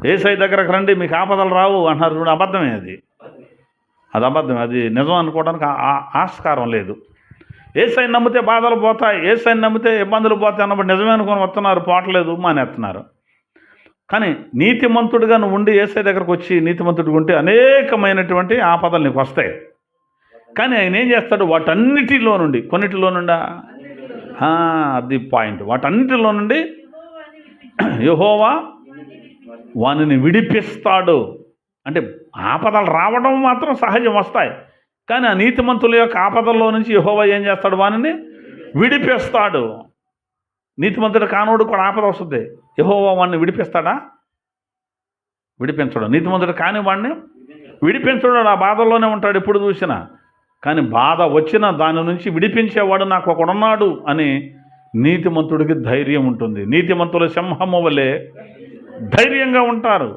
యేసయ్య దగ్గరకు రండి మీకు ఆపదలు రావు అంటారు. అబద్ధమే అది అబద్ధం. అది నిజం అనుకోవడానికి ఆస్కారం లేదు. యేసయ్యని నమ్మితే బాధలు పోతాయి, యేసయ్యని నమ్మితే ఇబ్బందులు పోతాయి అన్నప్పుడు నిజమే అనుకొని వస్తున్నారు, పోవట్లేదు, మానేస్తున్నారు. కానీ నీతిమంతుడిగా నువ్వు ఉండి యేసయ్య దగ్గరకు వచ్చి నీతిమంతుడిగా ఉంటే అనేకమైనటువంటి ఆపదలు నీకు వస్తాయి. కానీ ఆయన ఏం చేస్తాడు? వాటన్నిటిలో నుండి, కొన్నిటిలో నుండా, అది పాయింట్, వాటన్నిటిలో నుండి యెహోవా వానిని విడిపిస్తాడు. అంటే ఆపదలు రావడం మాత్రం సహజం, వస్తాయి. కానీ ఆ నీతిమంతుల యొక్క ఆపదల్లో నుంచి యెహోవా ఏం చేస్తాడు? వానిని విడిపిస్తాడు. నీతిమంతుడు కానోడు కూడా ఆపద వస్తుంది, యెహోవా వాడిని విడిపిస్తాడా? విడిపించడు. నీతిమంతుడు కాని వాడిని విడిపించడు. ఆ బాధల్లోనే ఉంటాడు ఎప్పుడు చూసినా. కానీ బాధ వచ్చిన దాని నుంచి విడిపించేవాడు నాకు ఒకడున్నాడు అని నీతిమంతుడికి ధైర్యం ఉంటుంది. నీతిమంతుల సింహము వలె ధైర్యంగా ఉంటారు,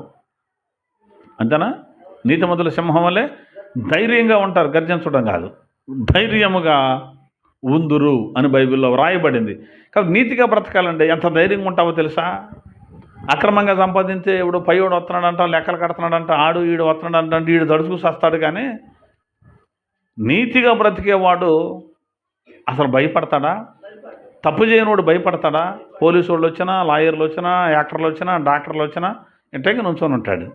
అంతేనా. నీతిమంతుల సింహం వలె ధైర్యంగా ఉంటారు, గర్జించడం కాదు, ధైర్యముగా ఉందురు అని బైబిల్లో వ్రాయబడింది. కాబట్టి నీతిగా బ్రతకాలంటే ఎంత ధైర్యంగా ఉంటావో తెలుసా? అక్రమంగా సంపాదించే ఇప్పుడు పైవాడు వస్తున్నాడంట, లెక్కలు కడుతున్నాడంట, ఆడు ఈడు వస్తున్నాడంట, ఈడు దడుచుకు వస్తాడు. కానీ నీతిగా బ్రతికేవాడు అసలు భయపడతాడా? తప్పు చేయనివాడు భయపడతాడా? పోలీసు వాళ్ళు వచ్చినా, లాయర్లు వచ్చినా, యాక్టర్లు వచ్చినా, డాక్టర్లు వచ్చినా ఇంటకి నుంచొని ఉంటాడు.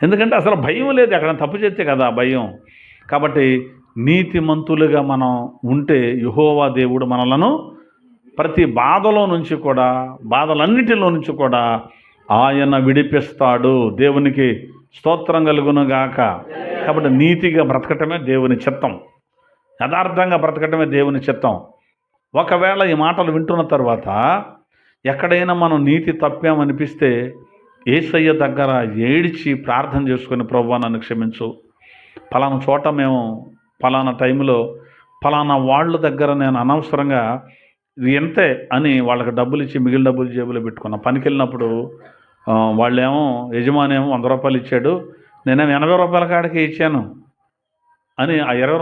ఎందుకంటే అసలు భయం లేదు, అక్కడ తప్పు చేస్తే కదా భయం. కాబట్టి నీతిమంతులుగా మనం ఉంటే యెహోవా దేవుడు మనలను ప్రతి బాధలో నుంచి కూడా, బాధలన్నిటిలో నుంచి కూడా ఆయన విడిపిస్తాడు. దేవునికి స్తోత్రం కలుగునుగాక. కాబట్టి నీతిగా బ్రతకటమే దేవుని చిత్తం, యథార్థంగా బ్రతకటమే దేవుని చిత్తం. ఒకవేళ ఈ మాటలు వింటున్న తర్వాత ఎక్కడైనా మనం నీతి తప్పామనిపిస్తే యేసయ్య దగ్గర ఏడ్చి ప్రార్థన చేసుకొని, ప్రభువా నన్ను క్షమించు, ఫలానా చోట మేము ఫలానా టైంలో ఫలానా వాళ్ళ దగ్గర నేను అనవసరంగా ఇది ఎంతే అని వాళ్ళకి డబ్బులు ఇచ్చి మిగిలిన డబ్బులు జేబులో పెట్టుకున్నా. పనికి వెళ్ళినప్పుడు వాళ్ళేమో యజమాని ఏమో 100 రూపాయలు ఇచ్చాడు, నేనేమో 80 రూపాయల కాడికి ఇచ్చాను. అని ఆ 20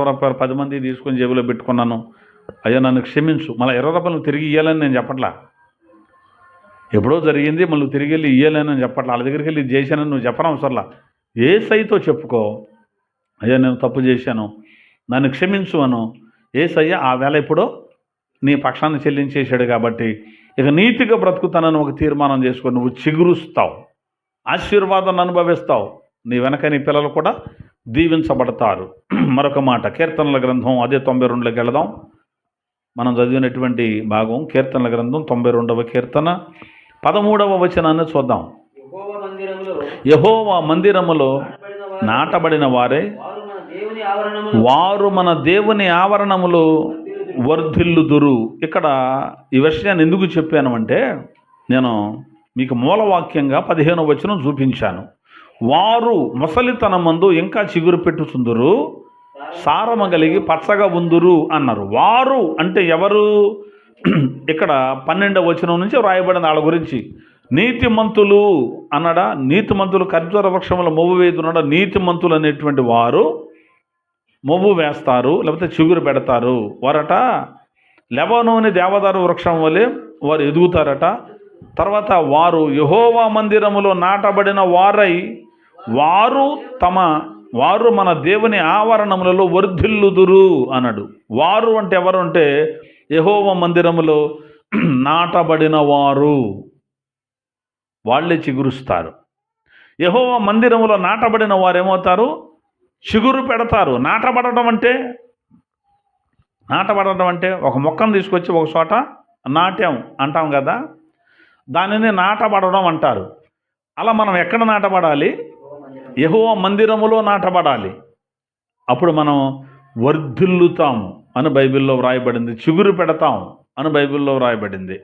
రూపాయలు 10 మంది తీసుకొని జేబులో పెట్టుకున్నాను, అయ్యా నన్ను క్షమించు. మళ్ళీ 20 రూపాయలు నువ్వు తిరిగి ఇవ్వాలని నేను చెప్పట్లా, ఎప్పుడో జరిగింది మళ్ళీ తిరిగి వెళ్ళి ఇవ్వాలని చెప్పట్లా, వాళ్ళ దగ్గరికి వెళ్ళి ఇది చేశానని నువ్వు చెప్పనవసరంలా. యేసయ్యతో చెప్పుకో, అయ్యా నేను తప్పు చేశాను నన్ను క్షమించు అను. యేసయ్య ఆ వేళ ఎప్పుడో నీ పక్షాన్ని చెల్లించేశాడు కాబట్టి ఇక నీతిగా బ్రతుకుతానని ఒక తీర్మానం చేసుకొని నువ్వు చిగురుస్తావు, ఆశీర్వాదాన్ని అనుభవిస్తావు, నీ వెనక నీ పిల్లలు కూడా దీవించబడతారు. మరొక మాట కీర్తనల గ్రంథం అదే 92లోకి వెళదాం. మనం చదివినటువంటి భాగం కీర్తనల గ్రంథం 92వ కీర్తన 13వ వచనాన్ని చూద్దాం. యెహోవా మందిరములో నాటబడిన వారే వారు మన దేవుని ఆవరణములో వర్ధిల్లుదురు. ఇక్కడ ఈ విషయాన్ని ఎందుకు చెప్పాను అంటే, నేను మీకు మూలవాక్యంగా 15వ వచనం చూపించాను. వారు ముసలితనమందు ఇంకా చిగురు పెట్టుచుందురు, సారమ కలిగి పచ్చగా ఉందురు అన్నారు. వారు అంటే ఎవరు? ఇక్కడ 12వ వచనం నుంచి వ్రాయబడిన వాళ్ళ గురించి. నీతిమంతులు అన్నాడా? నీతిమంతులు ఖర్జూర వృక్షముల మొవ్వు వేయుదున్నాడా? నీతిమంతులు అనేటువంటి వారు మొవ్వు వేస్తారు, లేకపోతే చిగురు పెడతారు. వారట లెబానోని దేవదారు వృక్షం వలె వారు ఎదుగుతారట. తర్వాత వారు యెహోవా మందిరములో నాటబడిన వారై వారు మన దేవుని ఆవరణములలో వర్ధిల్లుదురు అన్నాడు. వారు అంటే ఎవరు అంటే యెహోవా మందిరములో నాటబడిన వారు, వాళ్ళే చిగురుస్తారు. యెహోవా మందిరములో నాటబడిన వారు ఏమవుతారు? చిగురు పెడతారు. నాటబడడం అంటే ఒక మొక్కను తీసుకొచ్చి ఒక చోట నాట్యం అంటాం కదా, దానిని నాటబడడం అంటారు. అలా మనం ఎక్కడ నాటబడాలి? యెహోవా మందిరములో నాటబడాలి. అప్పుడు మనం వర్ధిల్లుతాము అని బైబిల్లో వ్రాయబడింది, చిగురు పెడతాం అని బైబిల్లో వ్రాయబడింది.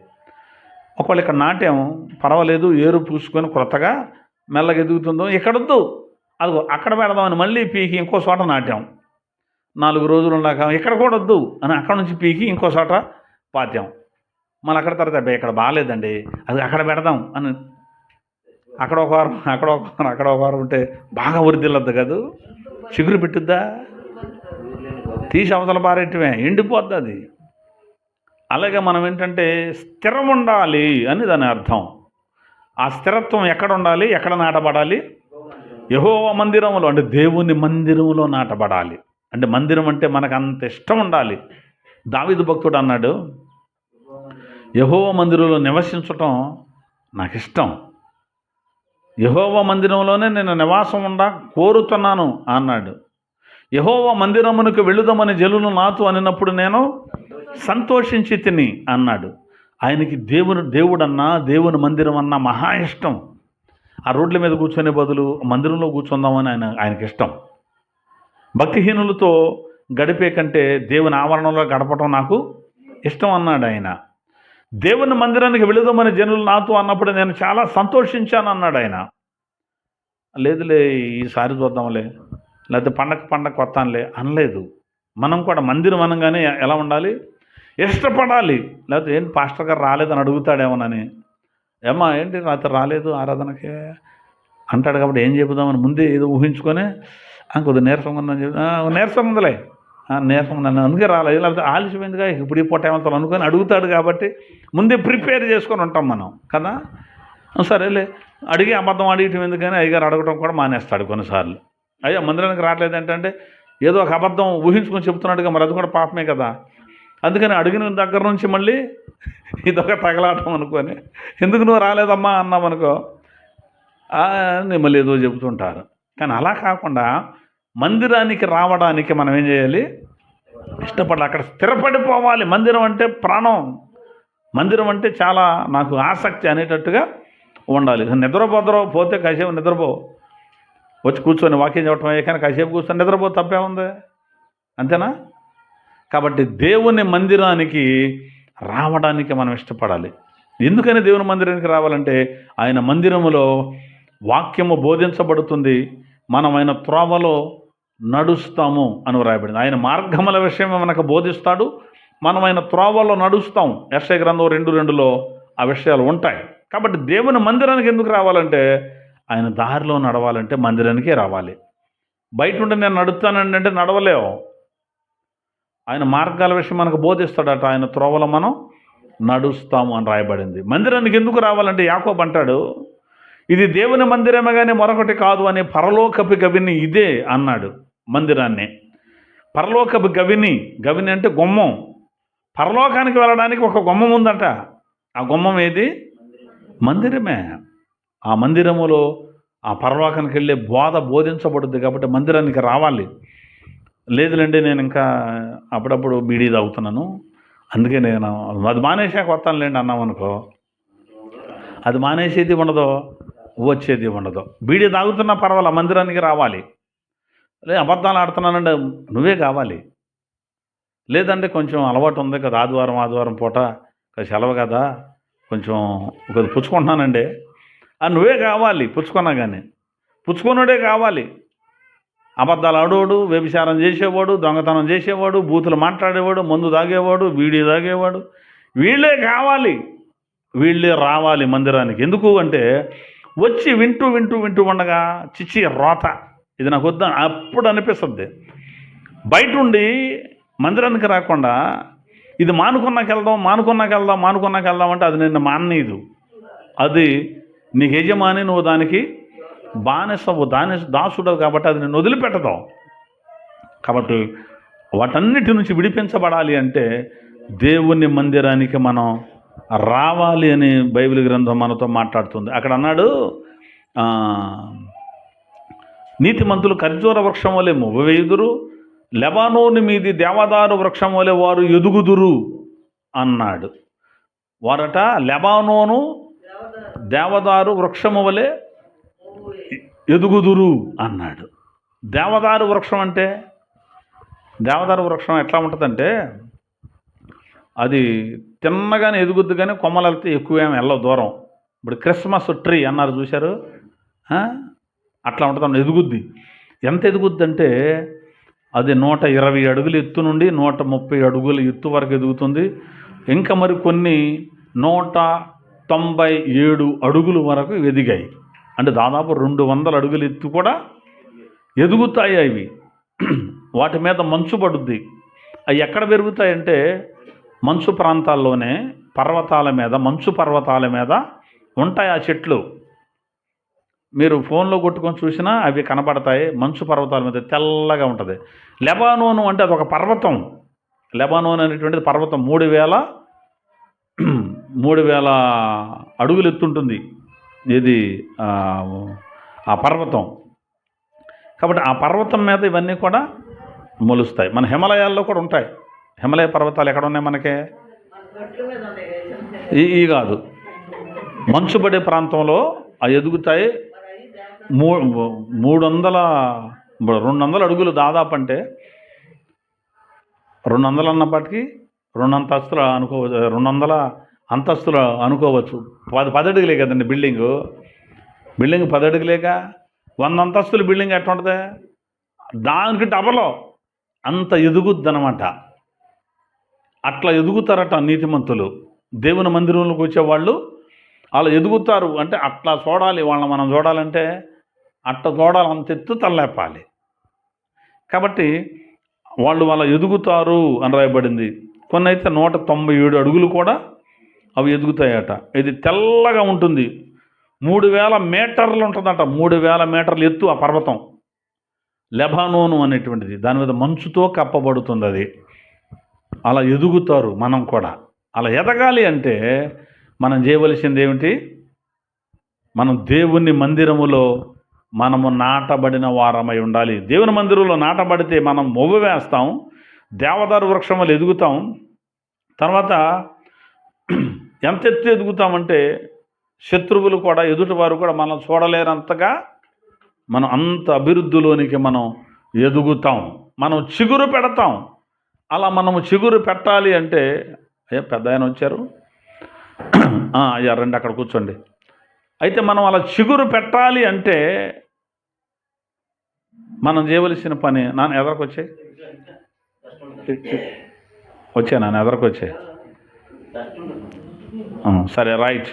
ఒకవేళ ఇక్కడ నాట్యం పర్వాలేదు, ఏరు పూసుకొని క్రొత్తగా మెల్లగా ఎదుగుతుందో, ఇక్కడొద్దు అదిగో అక్కడ పెడదామని మళ్ళీ పీకి ఇంకో చోట నాట్యం, 4 రోజులు ఉన్నాక ఇక్కడ కూడా వద్దు అని అక్కడ నుంచి పీకి ఇంకో చోట పాత్యం, మళ్ళీ అక్కడ తర్వాత ఇక్కడ బాగాలేదండి అది అక్కడ పెడదాం అని అక్కడ ఒక వారం అక్కడ ఒక వారం ఉంటే బాగా వృద్ధిల్లద్దు కదా, చిగురు పెట్టుద్దా? తీసి అవతల పారేయటమే, ఎండిపోద్ది అది. అలాగే మనం ఏంటంటే స్థిరం ఉండాలి అని దాని అర్థం. ఆ స్థిరత్వం ఎక్కడ ఉండాలి? ఎక్కడ నాటబడాలి? యెహోవా మందిరములో, అంటే దేవుని మందిరములో నాటబడాలి. అంటే మందిరం అంటే మనకు అంత ఇష్టం ఉండాలి. దావీదు భక్తుడు అన్నాడు, యెహోవా మందిరంలో నివసించటం నాకు ఇష్టం, యెహోవా మందిరంలోనే నేను నివాసం కోరుతున్నాను అన్నాడు. యెహోవా మందిరమునకు వెళ్ళుదామని జనులు నాతో అనినప్పుడు నేను సంతోషించి తిని అన్నాడు. ఆయనకి దేవుడన్నా దేవుని మందిరం అన్నా మహా ఇష్టం. ఆ రోడ్ల మీద కూర్చొనే బదులు మందిరంలో కూర్చుందామని ఆయనకి ఇష్టం. భక్తిహీనులతో గడిపే కంటే దేవుని ఆవరణలో గడపటం నాకు ఇష్టం అన్నాడు ఆయన. దేవుని మందిరానికి వెళుదామని జనులు నాతో అన్నప్పుడు నేను చాలా సంతోషించాను అన్నాడు ఆయన. లేదులే ఈసారి చూద్దాంలే, లేకపోతే పండగ వస్తానులే అనలేదు. మనం కూడా మందిరం అనగానే ఎలా ఉండాలి? ఇష్టపడాలి. లేకపోతే ఏంటి పాస్టర్ గారు రాలేదని అడుగుతాడేమోనని, ఏమ్మా ఏంటి రాత్రి రాలేదు ఆరాధనకే అంటాడు. కాబట్టి ఏం చెబుదామని ముందే ఏదో ఊహించుకొని కొద్దిగా నీరసంగా ఉందని చెప్పి నీరసంగా ఉందిలే, నీరసంగా ఉందని అందుకే రాలేదు, లేకపోతే ఆలస్యమైందిగా ఇప్పుడు ఈ పూట ఏమంటారు అనుకొని అడుగుతాడు. కాబట్టి ముందే ప్రిపేర్ చేసుకొని ఉంటాం మనం కదా. సరేలే అడిగి అబద్ధం అడిగటం ఎందుకని అయ్యగారు అడగటం కూడా మానేస్తాడు కొన్నిసార్లు. అయ్యా మందిరానికి రావట్లేదు ఏంటంటే ఏదో ఒక అబద్ధం ఊహించుకొని చెప్తున్నాడుగా, మరి అది కూడా పాపమే కదా. అందుకని అడిగిన దగ్గర నుంచి మళ్ళీ ఇదొక తగలాటం అనుకొని, ఎందుకు నువ్వు రాలేదమ్మా అన్నామనుకో నేను మళ్ళీ ఏదో చెబుతుంటారు. కానీ అలా కాకుండా మందిరానికి రావడానికి మనం ఏం చేయాలి? ఇష్టపడాలి, అక్కడ స్థిరపడిపోవాలి. మందిరం అంటే ప్రాణం, మందిరం అంటే చాలా నాకు ఆసక్తి అనేటట్టుగా ఉండాలి. పోతే కాసేపు నిద్రపో, వచ్చి కూర్చొని వాక్యం చెప్పడం అయ్యే కానీ కాసేపు కూర్చొని నిద్రపో, తప్పే ఉంది, అంతేనా? కాబట్టి దేవుని మందిరానికి రావడానికి మనం ఇష్టపడాలి. ఎందుకని దేవుని మందిరానికి రావాలంటే ఆయన మందిరములో వాక్యము బోధించబడుతుంది, మనం ఆయన త్రోవలో నడుస్తాము అని వ్రాయబడింది. ఆయన మార్గముల విషయం మనకు బోధిస్తాడు, మనం ఆయన త్రోవలో నడుస్తాం. యెషయా గ్రంథం 2:2లో ఆ విషయాలు ఉంటాయి. కాబట్టి దేవుని మందిరానికి ఎందుకు రావాలంటే ఆయన దారిలో నడవాలంటే మందిరానికే రావాలి. బయట ఉండి నేను నడుస్తానండి అంటే నడవలేవు. ఆయన మార్గాల విషయం మనకు బోధిస్తాడట. ఆయన త్రోవలో మనం నడుస్తాము అని రాయబడింది. మందిరానికి ఎందుకు రావాలంటే యాకోబు అంటాడు, ఇది దేవుని మందిరమే కానీ మరొకటి కాదు అని పరలోకపు గవిని ఇదే అన్నాడు. మందిరాన్ని పరలోకపు గవిని అంటే గుమ్మం. పరలోకానికి వెళ్ళడానికి ఒక గుమ్మం ఉందట. ఆ గుమ్మం ఏది? మందిరమే. ఆ మందిరములో ఆ పరలోకానికి వెళ్ళే బోధించబడుద్ది. కాబట్టి మందిరానికి రావాలి. లేదులేండి నేను ఇంకా అప్పుడప్పుడు బీడీ తాగుతున్నాను, అందుకే నేను అది మానేసాక వస్తానులేండి అన్నాం అనుకో, అది మానేసేది ఉండదు, వచ్చేది ఉండదు. బీడీ తాగుతున్నా పర్వాలా, మందిరానికి రావాలి. లేదు అబద్ధాలు ఆడుతున్నానంటే నువ్వే కావాలి. లేదంటే కొంచెం అలవాటు ఉంది కదా, ఆదివారం పూట సెలవు కదా, కొంచెం కొద్దిగా పుచ్చుకుంటున్నానండి నువ్వే కావాలి. పుచ్చుకున్నా కానీ పుచ్చుకున్నాడే కావాలి. అబద్ధాలు ఆడేవాడు, వ్యభిచారం చేసేవాడు, దొంగతనం చేసేవాడు, బూతులు మాట్లాడేవాడు, మందు తాగేవాడు, బీడీ తాగేవాడు, వీళ్ళే కావాలి. వీళ్ళే రావాలి మందిరానికి. ఎందుకు అంటే వచ్చి వింటూ ఉండగా చిచ్చి రోత, ఇది నాకు వద్దా అప్పుడు అనిపిస్తుంది. బయట ఉండి మందిరానికి రాకుండా ఇది మానుకున్నాక వెళ్దాం అంటే అది నిన్ను మాననీదు. అది నీకు యజమాని, నువ్వు దానికి బానిసవు, దాసుడవు. కాబట్టి అది నిన్ను వదిలిపెట్టదు. కాబట్టి వాటన్నిటి నుంచి విడిపించబడాలి అంటే దేవుని మందిరానికి మనం రావాలి అని బైబిల్ గ్రంథం మనతో మాట్లాడుతుంది. అక్కడ అన్నాడు, నీతిమంతులు ఖర్జూర వృక్షం వలె మొవ్వవేయుదురు, లెబానోను మీది దేవదారు వృక్షం వలె వారు ఎదుగుదురు అన్నాడు. వారట లెబానోను దేవదారు వృక్షము వలె ఎదుగుదురు అన్నాడు. దేవదారు వృక్షం అంటే, దేవదారు వృక్షం ఎట్లా ఉంటుందంటే అది తిన్నగానే ఎదుగుద్ది, కానీ కొమ్మలు వెళ్తే ఎక్కువేమీ వెళ్ళవు దూరం. ఇప్పుడు క్రిస్మస్ ట్రీ అన్నారు చూశారు, అట్లా ఉంటుంది, ఎదుగుద్ది. ఎంత ఎదుగుద్ది అంటే అది 120 అడుగుల ఎత్తు నుండి 130 అడుగుల ఎత్తు వరకు ఎదుగుతుంది. ఇంకా మరి కొన్ని 197 అడుగుల వరకు ఎదిగాయి. అంటే దాదాపు 200 అడుగుల ఎత్తు కూడా ఎదుగుతాయి అవి. వాటి మీద మంచు పడుద్ది. అవి ఎక్కడ పెరుగుతాయంటే మంచు ప్రాంతాల్లోనే, మంచు పర్వతాల మీద ఉంటాయి ఆ చెట్లు. మీరు ఫోన్లో కొట్టుకొని చూసినా అవి కనపడతాయి. మంచు పర్వతాల మీద తెల్లగా ఉంటుంది. లెబానోను అంటే అదొక పర్వతం. లెబానోన్ అనేటువంటిది పర్వతం. 3000 అడుగులు ఎత్తుంటుంది ఇది ఆ పర్వతం. కాబట్టి ఆ పర్వతం మీద ఇవన్నీ కూడా మొలుస్తాయి. మన హిమాలయాల్లో కూడా ఉంటాయి. హిమాలయ పర్వతాలు ఎక్కడ ఉన్నాయి మనకే? ఈ కాదు, మంచు పడే ప్రాంతంలో అవి ఎదుగుతాయి. 200 అడుగులు దాదాపు. అంటే 200 అన్నప్పటికీ 2 అంతస్తులు అనుకోవచ్చు, 200 అంతస్తులు అనుకోవచ్చు. 10 అడుగులే కదండి బిల్డింగ్ 10 అడుగులేక 100 అంతస్తుల బిల్డింగ్ ఎట్లా ఉంటుంది? దానికి డబలో అంత ఎదుగుద్ది అనమాట. అట్లా ఎదుగుతారట నీతిమంతులు. దేవుని మందిరంలోకి వచ్చేవాళ్ళు అలా ఎదుగుతారు. అంటే అట్లా చూడాలి వాళ్ళని. మనం చూడాలంటే అట్లా చూడాలి, అంత ఎత్తు తలలేపాలి. కాబట్టి వాళ్ళు వాళ్ళ ఎదుగుతారు అని రాయబడింది. కొన్ని అయితే 197 అడుగులు కూడా అవి ఎదుగుతాయట. ఇది తెల్లగా ఉంటుంది. 3000 మీటర్లు ఉంటుందట. 3000 మీటర్లు ఎత్తు ఆ పర్వతం లెబానోను అనేటువంటిది. దాని మీద మంచుతో కప్పబడుతుంది అది. అలా ఎదుగుతారు. మనం కూడా అలా ఎదగాలి అంటే మనం చేయవలసింది ఏమిటి? మనం దేవుని మందిరములో మనము నాటబడిన వారమై ఉండాలి. దేవుని మందిరంలో నాటబడితే మనం మొవ్వు వేస్తాం, దేవదారు వృక్షం వల్ల ఎదుగుతాం. తర్వాత ఎంత ఎత్తు ఎదుగుతామంటే శత్రువులు కూడా, ఎదుటివారు కూడా మనం చూడలేనంతగా మనం అంత అభివృద్ధిలోనికి మనం ఎదుగుతాం. మనం చిగురు పెడతాం. అలా మనము చిగురు పెట్టాలి అంటే, పెద్ద ఆయన వచ్చారు, అయ్యా రండి అక్కడ కూర్చోండి. అయితే మనం అలా చిగురు పెట్టాలి అంటే మనం చేయవలసిన పని, నాన్న ఎదరికొచ్చాయి నాన్న ఎదరికొచ్చాయి సరే రైట్.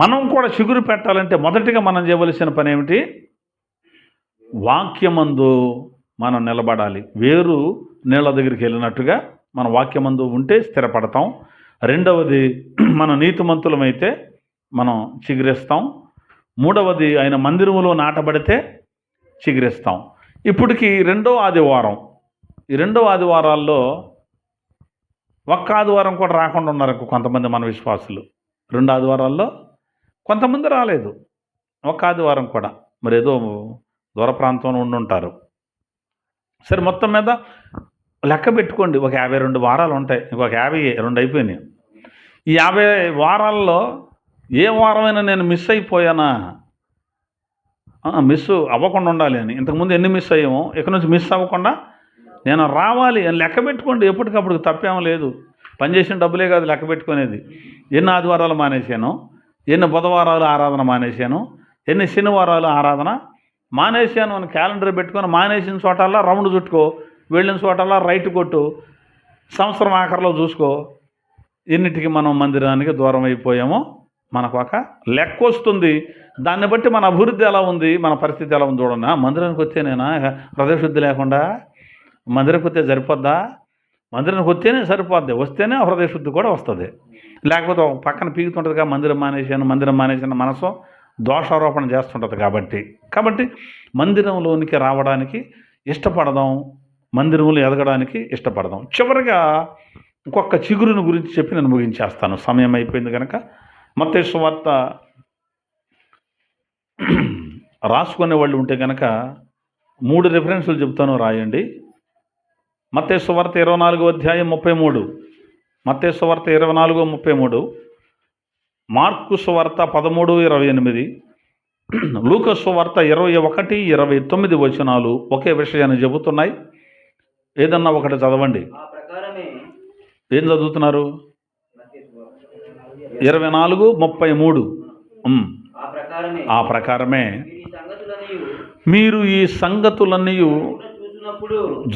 మనం కూడా చిగురు పెట్టాలంటే మొదటిగా మనం చేయవలసిన పని ఏమిటి? వాక్యమందు మనం నిలబడాలి. వేరు నీళ్ళ దగ్గరికి వెళ్ళినట్టుగా మన వాక్యమందు ఉంటే స్థిరపడతాం. రెండవది, మన నీతిమంతులమైతే మనం చిగురిస్తాం. మూడవది, ఆయన మందిరములో నాటబడితే చిగురిస్తాం. ఇప్పటికి రెండో ఆదివారం. ఈ రెండో ఆదివారాల్లో ఒక్క ఆదివారం కూడా రాకుండా ఉన్నారు కొంతమంది మన విశ్వాసులు. రెండు ఆదివారాల్లో కొంతమంది రాలేదు, ఒక్క ఆదివారం కూడా. మరి ఏదో దూర ప్రాంతంలో ఉండుంటారు. సరే, మొత్తం మీద లెక్క పెట్టుకోండి, ఒక 52 వారాలు ఉంటాయి. ఇంకొక 52 అయిపోయినాయి. ఈ 50 వారాల్లో ఏ వారమైనా నేను మిస్ అయిపోయానా? మిస్ అవ్వకుండా ఉండాలి అని. ఇంతకుముందు ఎన్ని మిస్ అయ్యామో ఇక నుంచి మిస్ అవ్వకుండా నేను రావాలి అని లెక్క పెట్టుకోండి. ఎప్పటికప్పుడు తప్పేమో లేదు. పనిచేసిన డబ్బులే కాదు లెక్క పెట్టుకునేది. ఎన్ని ఆదివారాలు మానేశాను, ఎన్ని బుధవారాలు ఆరాధన మానేశాను, ఎన్ని శనివారాలు ఆరాధన మానేశాను అని క్యాలెండర్ పెట్టుకొని మానేసిన చోటల్లా రౌండ్ చుట్టుకో, వెళ్ళిన చోటల్లా రైట్ కొట్టు, సంవత్సరం ఆఖరిలో చూసుకో ఎన్నిటికి మనం మందిరానికి దూరం అయిపోయామో మనకు ఒక లెక్క వస్తుంది. దాన్ని బట్టి మన అభివృద్ధి ఎలా ఉంది, మన పరిస్థితి ఎలా ఉంది చూడండి. మందిరానికి వస్తేనేనా హృదయశుద్ధి లేకుండా? మందిరానికి వస్తే సరిపోద్దా? మందిరానికి వస్తేనే సరిపోద్ది, వస్తేనే హృదయశుద్ధి కూడా వస్తుంది. లేకపోతే ఒక పక్కన పీగుతుంటుందిగా మందిరం మానేసిన మనసు దోషారోపణ చేస్తుంటుంది. కాబట్టి మందిరంలోనికి రావడానికి ఇష్టపడదాం, మందిరంలో ఎదగడానికి ఇష్టపడదాం. చివరిగా ఇంకొక చిగురుని గురించి చెప్పి నేను ముగించేస్తాను, సమయం అయిపోయింది కనుక. మత్తయి సువార్త రాసుకునే వాళ్ళు ఉంటే కనుక 3 రిఫరెన్సులు చెప్తాను, రాయండి. మత్తయి సువార్త 24వ అధ్యాయం 33, మత్తయి సువార్త 24:33, మార్కు సువార్త 13:28, లూకా సువార్త 21:29 వచనాలు ఒకే విషయాన్ని చెబుతున్నాయి. ఏదన్నా ఒకటి చదవండి. ఏం చదువుతున్నారు? 24:33. ఆ ప్రకారమే మీరు ఈ సంగతులన్నీ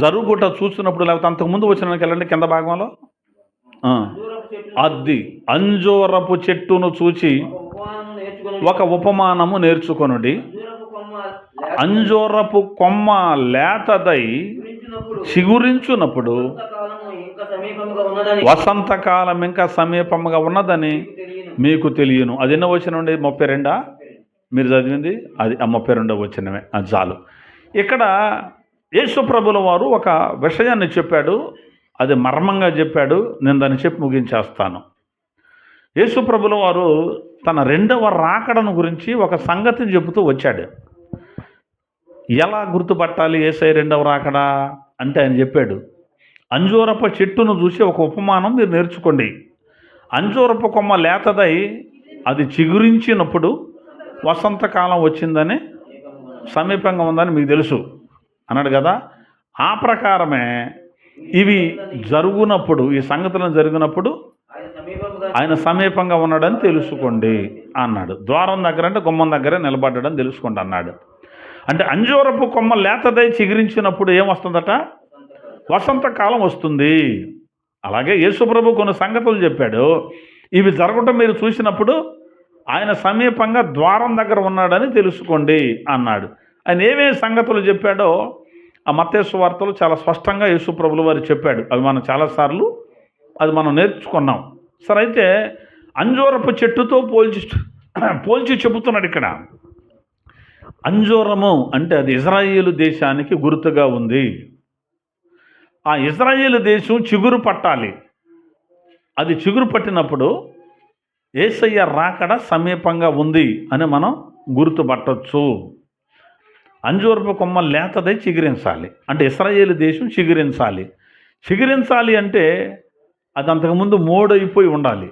జరుగుట చూసినప్పుడు, లేకపోతే అంతకుముందు వచ్చినానికి వెళ్ళండి కింద భాగంలో. అది అంజూరపు చెట్టును చూచి ఒక ఉపమానము నేర్చుకొనుడి. అంజూరపు కొమ్మ లేతదై చిగురించున్నప్పుడు వసంతకాలం ఇంకా సమీపముగా ఉన్నదని మీకు తెలియను. అది ఎన్నో వచనండి? 32 మీరు చదివింది అది 32వ వచనమే. అది చాలు. ఇక్కడ యేసు ప్రభుల వారు ఒక విషయాన్ని చెప్పాడు, అది మర్మంగా చెప్పాడు. నేను దాన్ని చెప్పి ముగించేస్తాను. యేసు ప్రభుల వారు తన రెండవ రాకడను గురించి ఒక సంగతిని చెబుతూ వచ్చాడు. ఎలా గుర్తుపట్టాలి యేసయ్య రెండవ రాకడా అంటే ఆయన చెప్పాడు, అంజూరపు చెట్టును చూసి ఒక ఉపమానం మీరు నేర్చుకోండి. అంజూరపు కొమ్మ లేతదై అది చిగురించినప్పుడు వసంతకాలం వచ్చిందని, సమీపంగా ఉందని మీకు తెలుసు అన్నాడు కదా. ఆ ప్రకారమే ఇవి జరుగునప్పుడు, ఈ సంగతులను జరిగినప్పుడు ఆయన సమీపంగా ఉన్నాడని తెలుసుకోండి అన్నాడు. ద్వారం దగ్గర అంటే గుమ్మం దగ్గరే నిలబడ్డాడని తెలుసుకోండి అన్నాడు. అంటే అంజూరపు కొమ్మ లేతదై చిగురించినప్పుడు ఏమొస్తుందట? వసంతకాలం వస్తుంది. అలాగే యేసుప్రభు కొన్ని సంగతులు చెప్పాడు, ఇవి జరగటం మీరు చూసినప్పుడు ఆయన సమీపంగా ద్వారం దగ్గర ఉన్నాడని తెలుసుకోండి అన్నాడు. ఆయన ఏమేమి సంగతులు చెప్పాడో ఆ మత్తయి సువార్తలో చాలా స్పష్టంగా యేసుప్రభుల వారు చెప్పాడు. అవి మనం చాలాసార్లు అది మనం నేర్చుకున్నాం. సరే, అయితే అంజూరపు చెట్టుతో పోల్చి చెబుతున్నాడు ఇక్కడ. అంజూరము అంటే అది ఇజ్రాయేలు దేశానికి గుర్తుగా ఉంది. ఆ ఇజ్రాయేలు దేశం చిగురు పట్టాలి. అది చిగురు పట్టినప్పుడు యేసయ్య రాకడ సమీపంగా ఉంది అని మనం గుర్తుపట్టవచ్చు. అంజూరపు కొమ్మ లేతదై చిగురించాలి అంటే ఇశ్రాయేలు దేశం చిగురించాలి అంటే అది అంతకుముందు మోడైపోయి ఉండాలి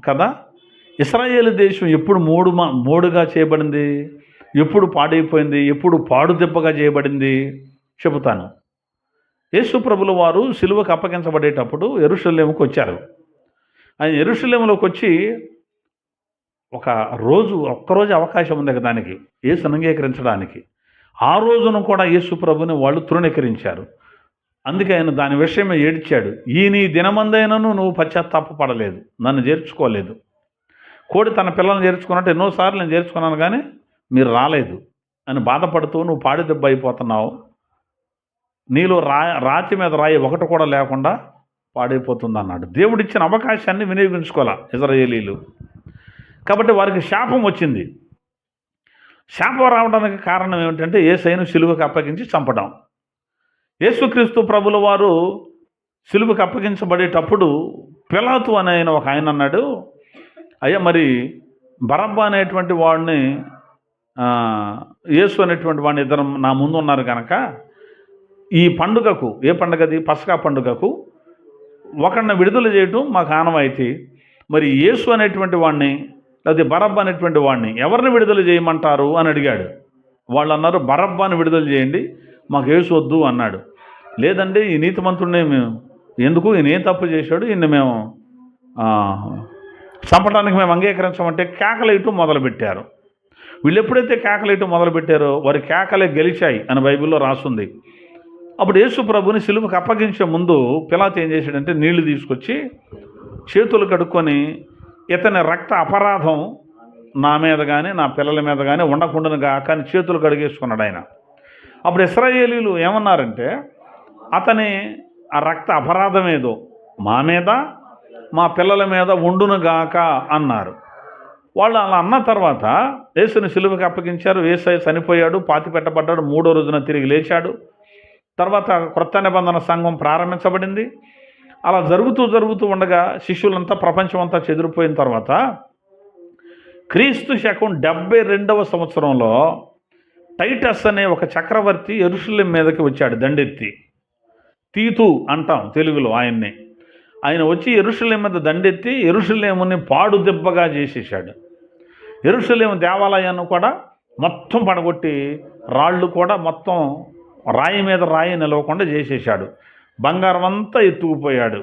కదా. ఇశ్రాయేలు దేశం ఎప్పుడు మోడుగా చేయబడింది, ఎప్పుడు పాడైపోయింది, ఎప్పుడు పాడుదెబ్బగా చేయబడింది చెబుతాను. యేసు ప్రభుల వారు సిలువకు అప్పగించబడేటప్పుడు యెరూషలేముకు వచ్చారు. ఆయన యెరూషలేములోకి వచ్చి ఒక్కరోజు అవకాశం ఉంది కదా దానికి, యేసును అంగీకరించడానికి. ఆ రోజును కూడా యేసు ప్రభుని వాళ్ళు తృణీకరించారు. అందుకే ఆయన దాని విషయమే ఏడ్చాడు. ఈ నీ దినమందైనను నువ్వు పశ్చాత్తాపపడలేదు, నన్ను చేర్చుకోలేదు. కోడి తన పిల్లల్ని చేర్చుకున్నట్టు ఎన్నోసార్లు నేను చేర్చుకున్నాను కానీ మీరు రాలేదు. అని బాధపడుతూ నువ్వు పాడి దెబ్బ అయిపోతున్నావు, నీలో రాతి మీద రాయి ఒకటి కూడా లేకుండా పాడైపోతుంది అన్నాడు. దేవుడిచ్చిన అవకాశాన్ని వినియోగించుకోవాలా ఇశ్రాయేలీలు. కాబట్టి వారికి శాపం వచ్చింది. శాపం రావడానికి కారణం ఏమిటంటే యేసయ్యను సిలువకు అప్పగించి చంపడం. యేసుక్రీస్తు ప్రభుల వారు సిలువకు అప్పగించబడేటప్పుడు పిలాతు అనే ఒక ఆయన అన్నాడు, అయ్యా మరి బరబ్బా అనేటువంటి వాడిని యేసు అనేటువంటి వాడిని ఇద్దరు నా ముందు ఉన్నారు కనుక ఈ పండుగకు, ఏ పండుగది, పస్కా పండుగకు ఒకడిని విడుదల చేయటం మాకు ఆనవాయితీ, మరి యేసు అనేటువంటి వాడిని లేకపోతే బరబ్బా అనేటువంటి వాడిని ఎవరిని విడుదల చేయమంటారు అని అడిగాడు. వాళ్ళు అన్నారు బరబ్బాని విడుదల చేయండి, మాకు యేసు వద్దు అన్నాడు. లేదండి ఈ నీతిమంతుడిని మేము ఎందుకు, ఈయన ఏం తప్పు చేశాడు, ఈయన్ని మేము చంపడానికి మేము అంగీకరించమంటే కేకలేయటం మొదలుపెట్టారు. వీళ్ళు ఎప్పుడైతే కేకలేయటం మొదలుపెట్టారో వారి కేకలే గెలిచాయి అని బైబిల్లో రాస్తుంది. అప్పుడు యేసు ప్రభుని సిలువకు అప్పగించే ముందు పిలాతు ఏం చేశాడంటే నీళ్లు తీసుకొచ్చి చేతులు కడుక్కొని ఇతని రక్త అపరాధం నా మీద కానీ నా పిల్లల మీద కానీ ఉండకుండాను గాక అని చేతులు కడిగేసుకున్నాడు ఆయన. అప్పుడు ఇశ్రాయేలీలు ఏమన్నారంటే అతని ఆ రక్త అపరాధం ఏదో మా మీద మా పిల్లల మీద ఉండునుగాక అన్నారు. వాళ్ళు అలా అన్న తర్వాత యేసుని సిలువకి అప్పగించారు. యేసయ్య చనిపోయాడు, పాతి పెట్టబడ్డాడు, 3వ రోజున తిరిగి లేచాడు. తర్వాత క్రొత్త నిబంధన సంఘం ప్రారంభించబడింది. అలా జరుగుతూ ఉండగా శిష్యులంతా ప్రపంచం అంతా చెదిరిపోయిన తర్వాత క్రీస్తు శకం 72వ సంవత్సరంలో టైటస్ అనే ఒక చక్రవర్తి యెరూషలేం మీదకి వచ్చాడు దండెత్తి. తీతు అంటాం తెలుగులో ఆయన్ని. ఆయన వచ్చి యెరూషలేం మీద దండెత్తి యెరూషలేముని పాడు దెబ్బగా చేసేసాడు. యెరూషలేము దేవాలయాన్ని కూడా మొత్తం పడగొట్టి రాళ్ళు కూడా మొత్తం రాయి మీద రాయి నిలవకుండా చేసేసాడు. బంగారం అంతా ఎత్తుకుపోయాడు.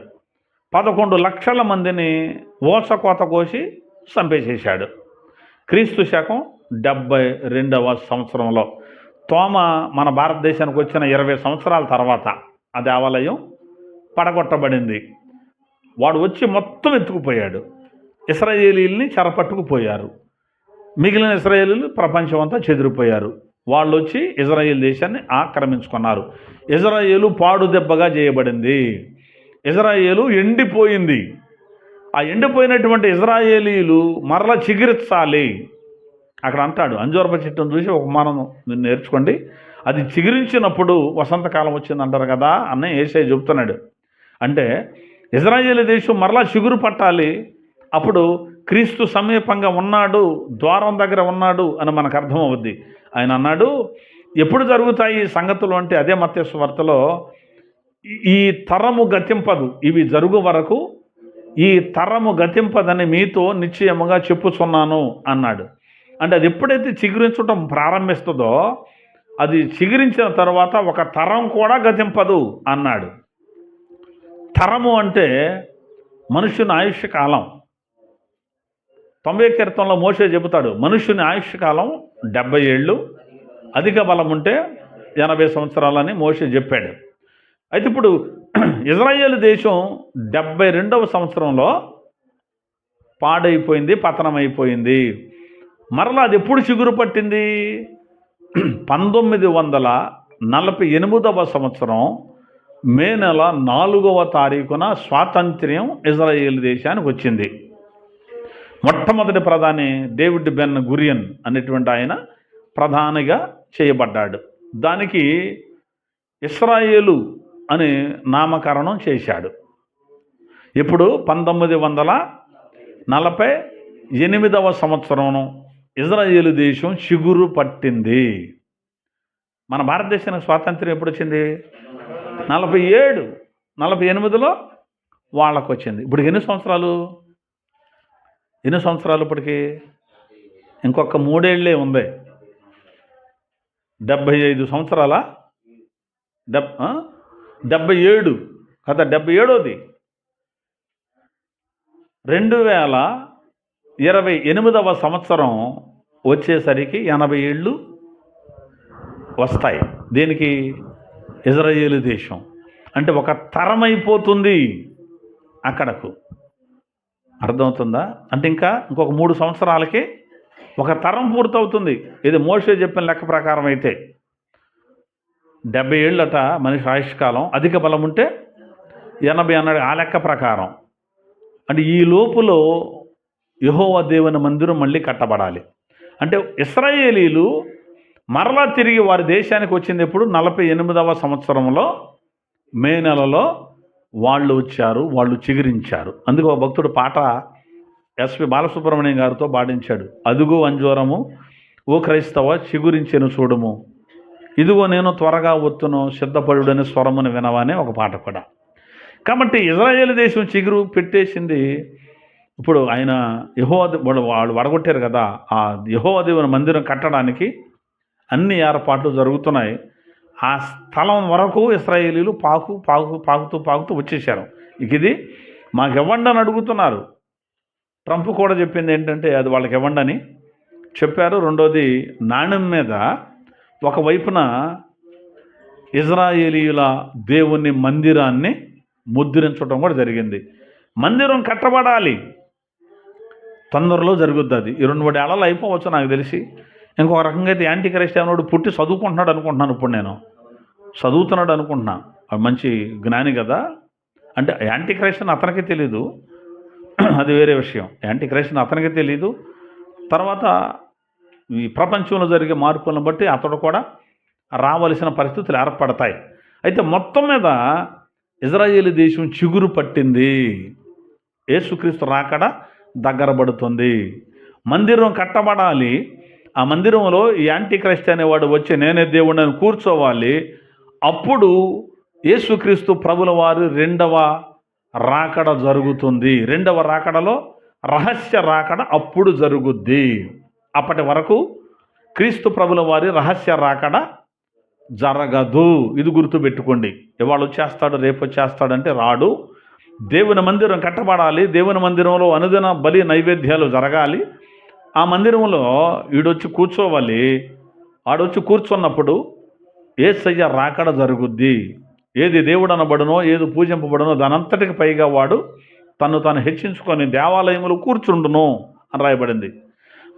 11 లక్షల మందిని ఓసకోత కోసి చంపేసేశాడు. క్రీస్తు శకం 72వ సంవత్సరంలో తోమ మన భారతదేశానికి వచ్చిన 20 సంవత్సరాల తర్వాత ఆ దేవాలయం పడగొట్టబడింది. వాడు వచ్చి మొత్తం ఎత్తుకుపోయాడు. ఇశ్రాయేలీల్ని చెరపట్టుకుపోయారు. మిగిలిన ఇశ్రాయేలీలు ప్రపంచం అంతా చెదిరిపోయారు. వాళ్ళు వచ్చి ఇజ్రాయేల్ దేశాన్ని ఆక్రమించుకున్నారు. ఇజ్రాయేలు పాడు దెబ్బగా చేయబడింది. ఇజ్రాయేలు ఎండిపోయింది. ఆ ఎండిపోయినటువంటి ఇజ్రాయేలీలు మరలా చిగురించాలి. అక్కడ అంటాడు అంజూరపు చెట్టును చూసి ఒక మనం నేర్చుకోండి, అది చిగురించినప్పుడు వసంతకాలం వచ్చిందంటారు కదా అని యేసయ్య చెబుతున్నాడు. అంటే ఇజ్రాయేల్ దేశం మరలా చిగురు పట్టాలి. అప్పుడు క్రీస్తు సమీపంగా ఉన్నాడు, ద్వారం దగ్గర ఉన్నాడు అని మనకు అర్థమవుద్ది. ఆయన అన్నాడు ఎప్పుడు జరుగుతాయి ఈ సంగతులు అంటే అదే మత్తయి సువార్తలో ఈ తరము గతింపదు, ఇవి జరుగు వరకు ఈ తరము గతింపదని మీతో నిశ్చయముగా చెప్పుచున్నాను అన్నాడు. అంటే అది ఎప్పుడైతే చిగురించడం ప్రారంభిస్తుందో అది చిగురించిన తర్వాత ఒక తరం కూడా గతింపదు అన్నాడు. తరము అంటే మనుషుని ఆయుష్య కాలం. 90 కీర్తనలో మోషే చెబుతాడు మనుషుని ఆయుష్య కాలం 70 ఏళ్ళు, అధిక బలం ఉంటే 80 సంవత్సరాలని మోషే చెప్పాడు. అయితే ఇప్పుడు ఇజ్రాయేల్ దేశం 72వ సంవత్సరంలో పాడైపోయింది, పతనమైపోయింది. మరలా అది ఎప్పుడు చిగురు పట్టింది? 1948వ సంవత్సరం మే నెల 4వ తారీఖున స్వాతంత్ర్యం ఇజ్రాయేల్ దేశానికి వచ్చింది. మొట్టమొదటి ప్రధాని డేవిడ్ బెన్ గురియన్ అనేటువంటి ఆయన ప్రధానిగా చేయబడ్డాడు. దానికి ఇస్రాయేలు అని నామకరణం చేశాడు. ఇప్పుడు 1948వ సంవత్సరం ఇజ్రాయేలు దేశం చిగురు పట్టింది. మన భారతదేశానికి స్వాతంత్ర్యం ఎప్పుడు వచ్చింది? 47, 48లో వాళ్ళకు వచ్చింది. ఇప్పుడు ఎన్ని సంవత్సరాలు ఇప్పటికి? ఇంకొక 3 ఏళ్ళే ఉంది. 75 సంవత్సరాల 77 కదా, 77వది 2028వ సంవత్సరం వచ్చేసరికి 80 ఏళ్ళు వస్తాయి. దీనికి ఇజ్రాయేలు దేశం అంటే ఒక తరం అయిపోతుంది అక్కడకు. అర్థమవుతుందా? అంటే ఇంకొక 3 సంవత్సరాలకి ఒక తరం పూర్తవుతుంది. ఇది మోషే చెప్పిన లెక్క ప్రకారం అయితే 70 ఏళ్ళట మనిషి ఆయుష్కాలం, అధిక బలం ఉంటే 80 అన్నాడు ఆ లెక్క ప్రకారం. అంటే ఈ లోపులో యెహోవా దేవుని మందిరం మళ్ళీ కట్టబడాలి. అంటే ఇశ్రాయేలీలు మరలా తిరిగి వారి దేశానికి వచ్చింది ఎప్పుడు? 48వ సంవత్సరంలో మే నెలలో వాళ్ళు వచ్చారు, వాళ్ళు చిగురించారు. అందుకే ఒక భక్తుడు పాట ఎస్పి బాలసుబ్రహ్మణ్యం గారితో పాడించాడు. అదుగో అంజూరము ఓ క్రైస్తవ చిగురించెను చూడుము, ఇదిగో నేను త్వరగా ఒత్తును సిద్ధపడుడని స్వరమును వినవనే ఒక పాట కూడా. కాబట్టి ఇజ్రాయేల్ దేశం చిగురు పెట్టేసింది. ఇప్పుడు ఆయన యెహోవా వాళ్ళు వడగొట్టారు కదా, ఆ యెహోవా దేవుని మందిరం కట్టడానికి అన్ని ఏర్పాట్లు జరుగుతున్నాయి. ఆ స్థలం వరకు ఇశ్రాయేలీలు పాకుతూ వచ్చేసారు. ఇది మాకు ఇవ్వండి అని అడుగుతున్నారు. ట్రంప్ కూడా చెప్పింది ఏంటంటే అది వాళ్ళకి ఇవ్వండి అని చెప్పారు. రెండోది, నాణ్యం మీద ఒకవైపున ఇజ్రాయేలీయుల దేవుని మందిరాన్ని ముద్రించడం కూడా జరిగింది. మందిరం కట్టబడాలి, తొందరలో జరుగుద్ది. అది 2-3 ఏళ్ళలో అయిపోవచ్చు నాకు తెలిసి. ఇంకొక రకంగా అయితే యాంటీ క్రైస్ట్ అన్నోడు పుట్టి చదువుకుంటున్నాడు అనుకుంటున్నాను. ఇప్పుడు నేను చదువుతున్నాడు అనుకుంటున్నా. మంచి జ్ఞాని కదా. అంటే యాంటీ క్రైస్ట్ అని అతనికి తెలీదు, అది వేరే విషయం. యాంటీ క్రైస్ట్ అని అతనికి తెలీదు. తర్వాత ఈ ప్రపంచంలో జరిగే మార్పులను బట్టి అతడు కూడా రావలసిన పరిస్థితులు ఏర్పడతాయి. అయితే మొత్తం మీద ఇజ్రాయేలు దేశం చిగురు పట్టింది. యేసుక్రీస్తు రాకడ దగ్గర పడుతుంది. మందిరం కట్టబడాలి. ఆ మందిరంలో ఈ యాంటీ క్రైస్ట్ అనేవాడు వచ్చి నేనే దేవుడిని కూర్చోవాలి. అప్పుడు యేసుక్రీస్తు ప్రభుల వారి 2వ రాకడ జరుగుతుంది. 2వ రాకడలో రహస్య రాకడ అప్పుడు జరుగుద్ది. అప్పటి వరకు క్రీస్తు ప్రభుల వారి రహస్య రాకడ జరగదు. ఇది గుర్తుపెట్టుకోండి. ఇవాళ వచ్చేస్తాడు, రేపు వచ్చేస్తాడంటే రాడు. దేవుని మందిరం కట్టబడాలి. దేవుని మందిరంలో అనుదిన బలి నైవేద్యాలు జరగాలి. ఆ మందిరంలో ఈడొచ్చి కూర్చోవాలి. ఆడొచ్చి కూర్చున్నప్పుడు యేసయ్య రాకడ జరుగుద్ది. ఏది దేవుడు అనబడునో, ఏది పూజింపబడునో దానంతటికి పైగా వాడు తను తాను హెచ్చించుకొని దేవాలయములు కూర్చుండును అని రాయబడింది.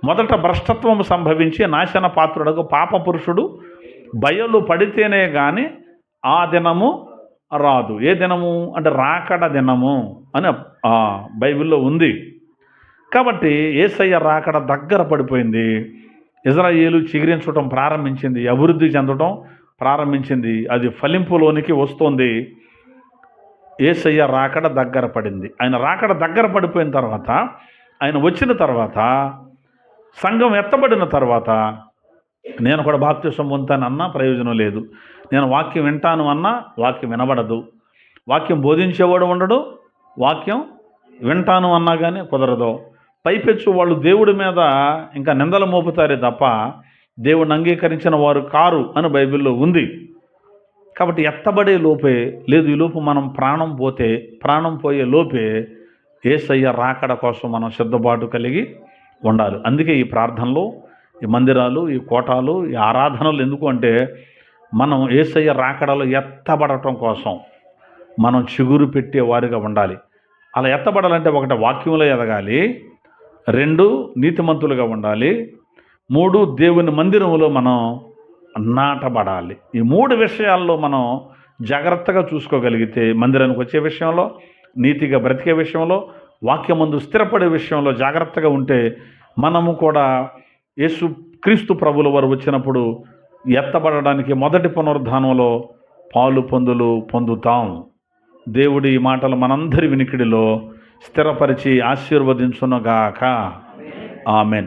మొదట భ్రష్టత్వము సంభవించి నాశన పాత్రుడకు పాప పురుషుడు బయలు పడితేనే కానీ ఆ దినము రాదు. ఏ దినము అంటే రాకడ దినము అని బైబిల్లో ఉంది. కాబట్టి యేసయ్య రాకడ దగ్గర పడిపోయింది. ఇజ్రాయేలు చిగురించడం ప్రారంభించింది, అభివృద్ధి చెందడం ప్రారంభించింది. అది ఫలింపులోనికి వస్తుంది. యేసయ్య రాకడ దగ్గర పడింది. ఆయన రాకడ దగ్గర పడిపోయిన తర్వాత, ఆయన వచ్చిన తర్వాత, సంఘం ఎత్తబడిన తర్వాత నేను కూడా బాప్తిసం పొందుతాను అన్నా ప్రయోజనం లేదు. నేను వాక్యం వింటాను అన్నా వాక్యం వినబడదు. వాక్యం బోధించేవాడు ఉండడు, వాక్యం వింటాను అన్నా కానీ కుదరదు. పైపెచ్చు వాళ్ళు దేవుడి మీద ఇంకా నిందలు మోపుతారే తప్ప దేవుడిని అంగీకరించిన వారు కారు అని బైబిల్లో ఉంది. కాబట్టి ఎత్తబడే లోపే లేదు, ఈ లోపు మనం ప్రాణం పోయే లోపే యేసయ్య రాకడ కోసం మనం సిద్ధపాటు కలిగి ఉండాలి. అందుకే ఈ ప్రార్థనలు, ఈ మందిరాలు, ఈ కోటాలు, ఈ ఆరాధనలు ఎందుకు అంటే మనం యేసయ్య రాకడలో ఎత్తబడటం కోసం మనం చిగురు పెట్టే వారిగా ఉండాలి. అలా ఎత్తబడాలంటే 1 వాక్యంలో ఎదగాలి, 2 నీతిమంతులుగా ఉండాలి, 3 దేవుని మందిరంలో మనం నాటబడాలి. ఈ 3 విషయాల్లో మనం జాగ్రత్తగా చూసుకోగలిగితే మందిరానికి వచ్చే విషయంలో, నీతిగా బ్రతికే విషయంలో, వాక్యమందు స్థిరపడే విషయంలో జాగ్రత్తగా ఉంటే మనము కూడా క్రీస్తు ప్రభుల వారు వచ్చినప్పుడు ఎత్తబడడానికి మొదటి పునరుద్ధానంలో పాలు పొందుతాం. దేవుడి ఈ మాటలు మనందరి వినికిడిలో స్థిరపరిచి ఆశీర్వదించునుగాక. ఆమేన్.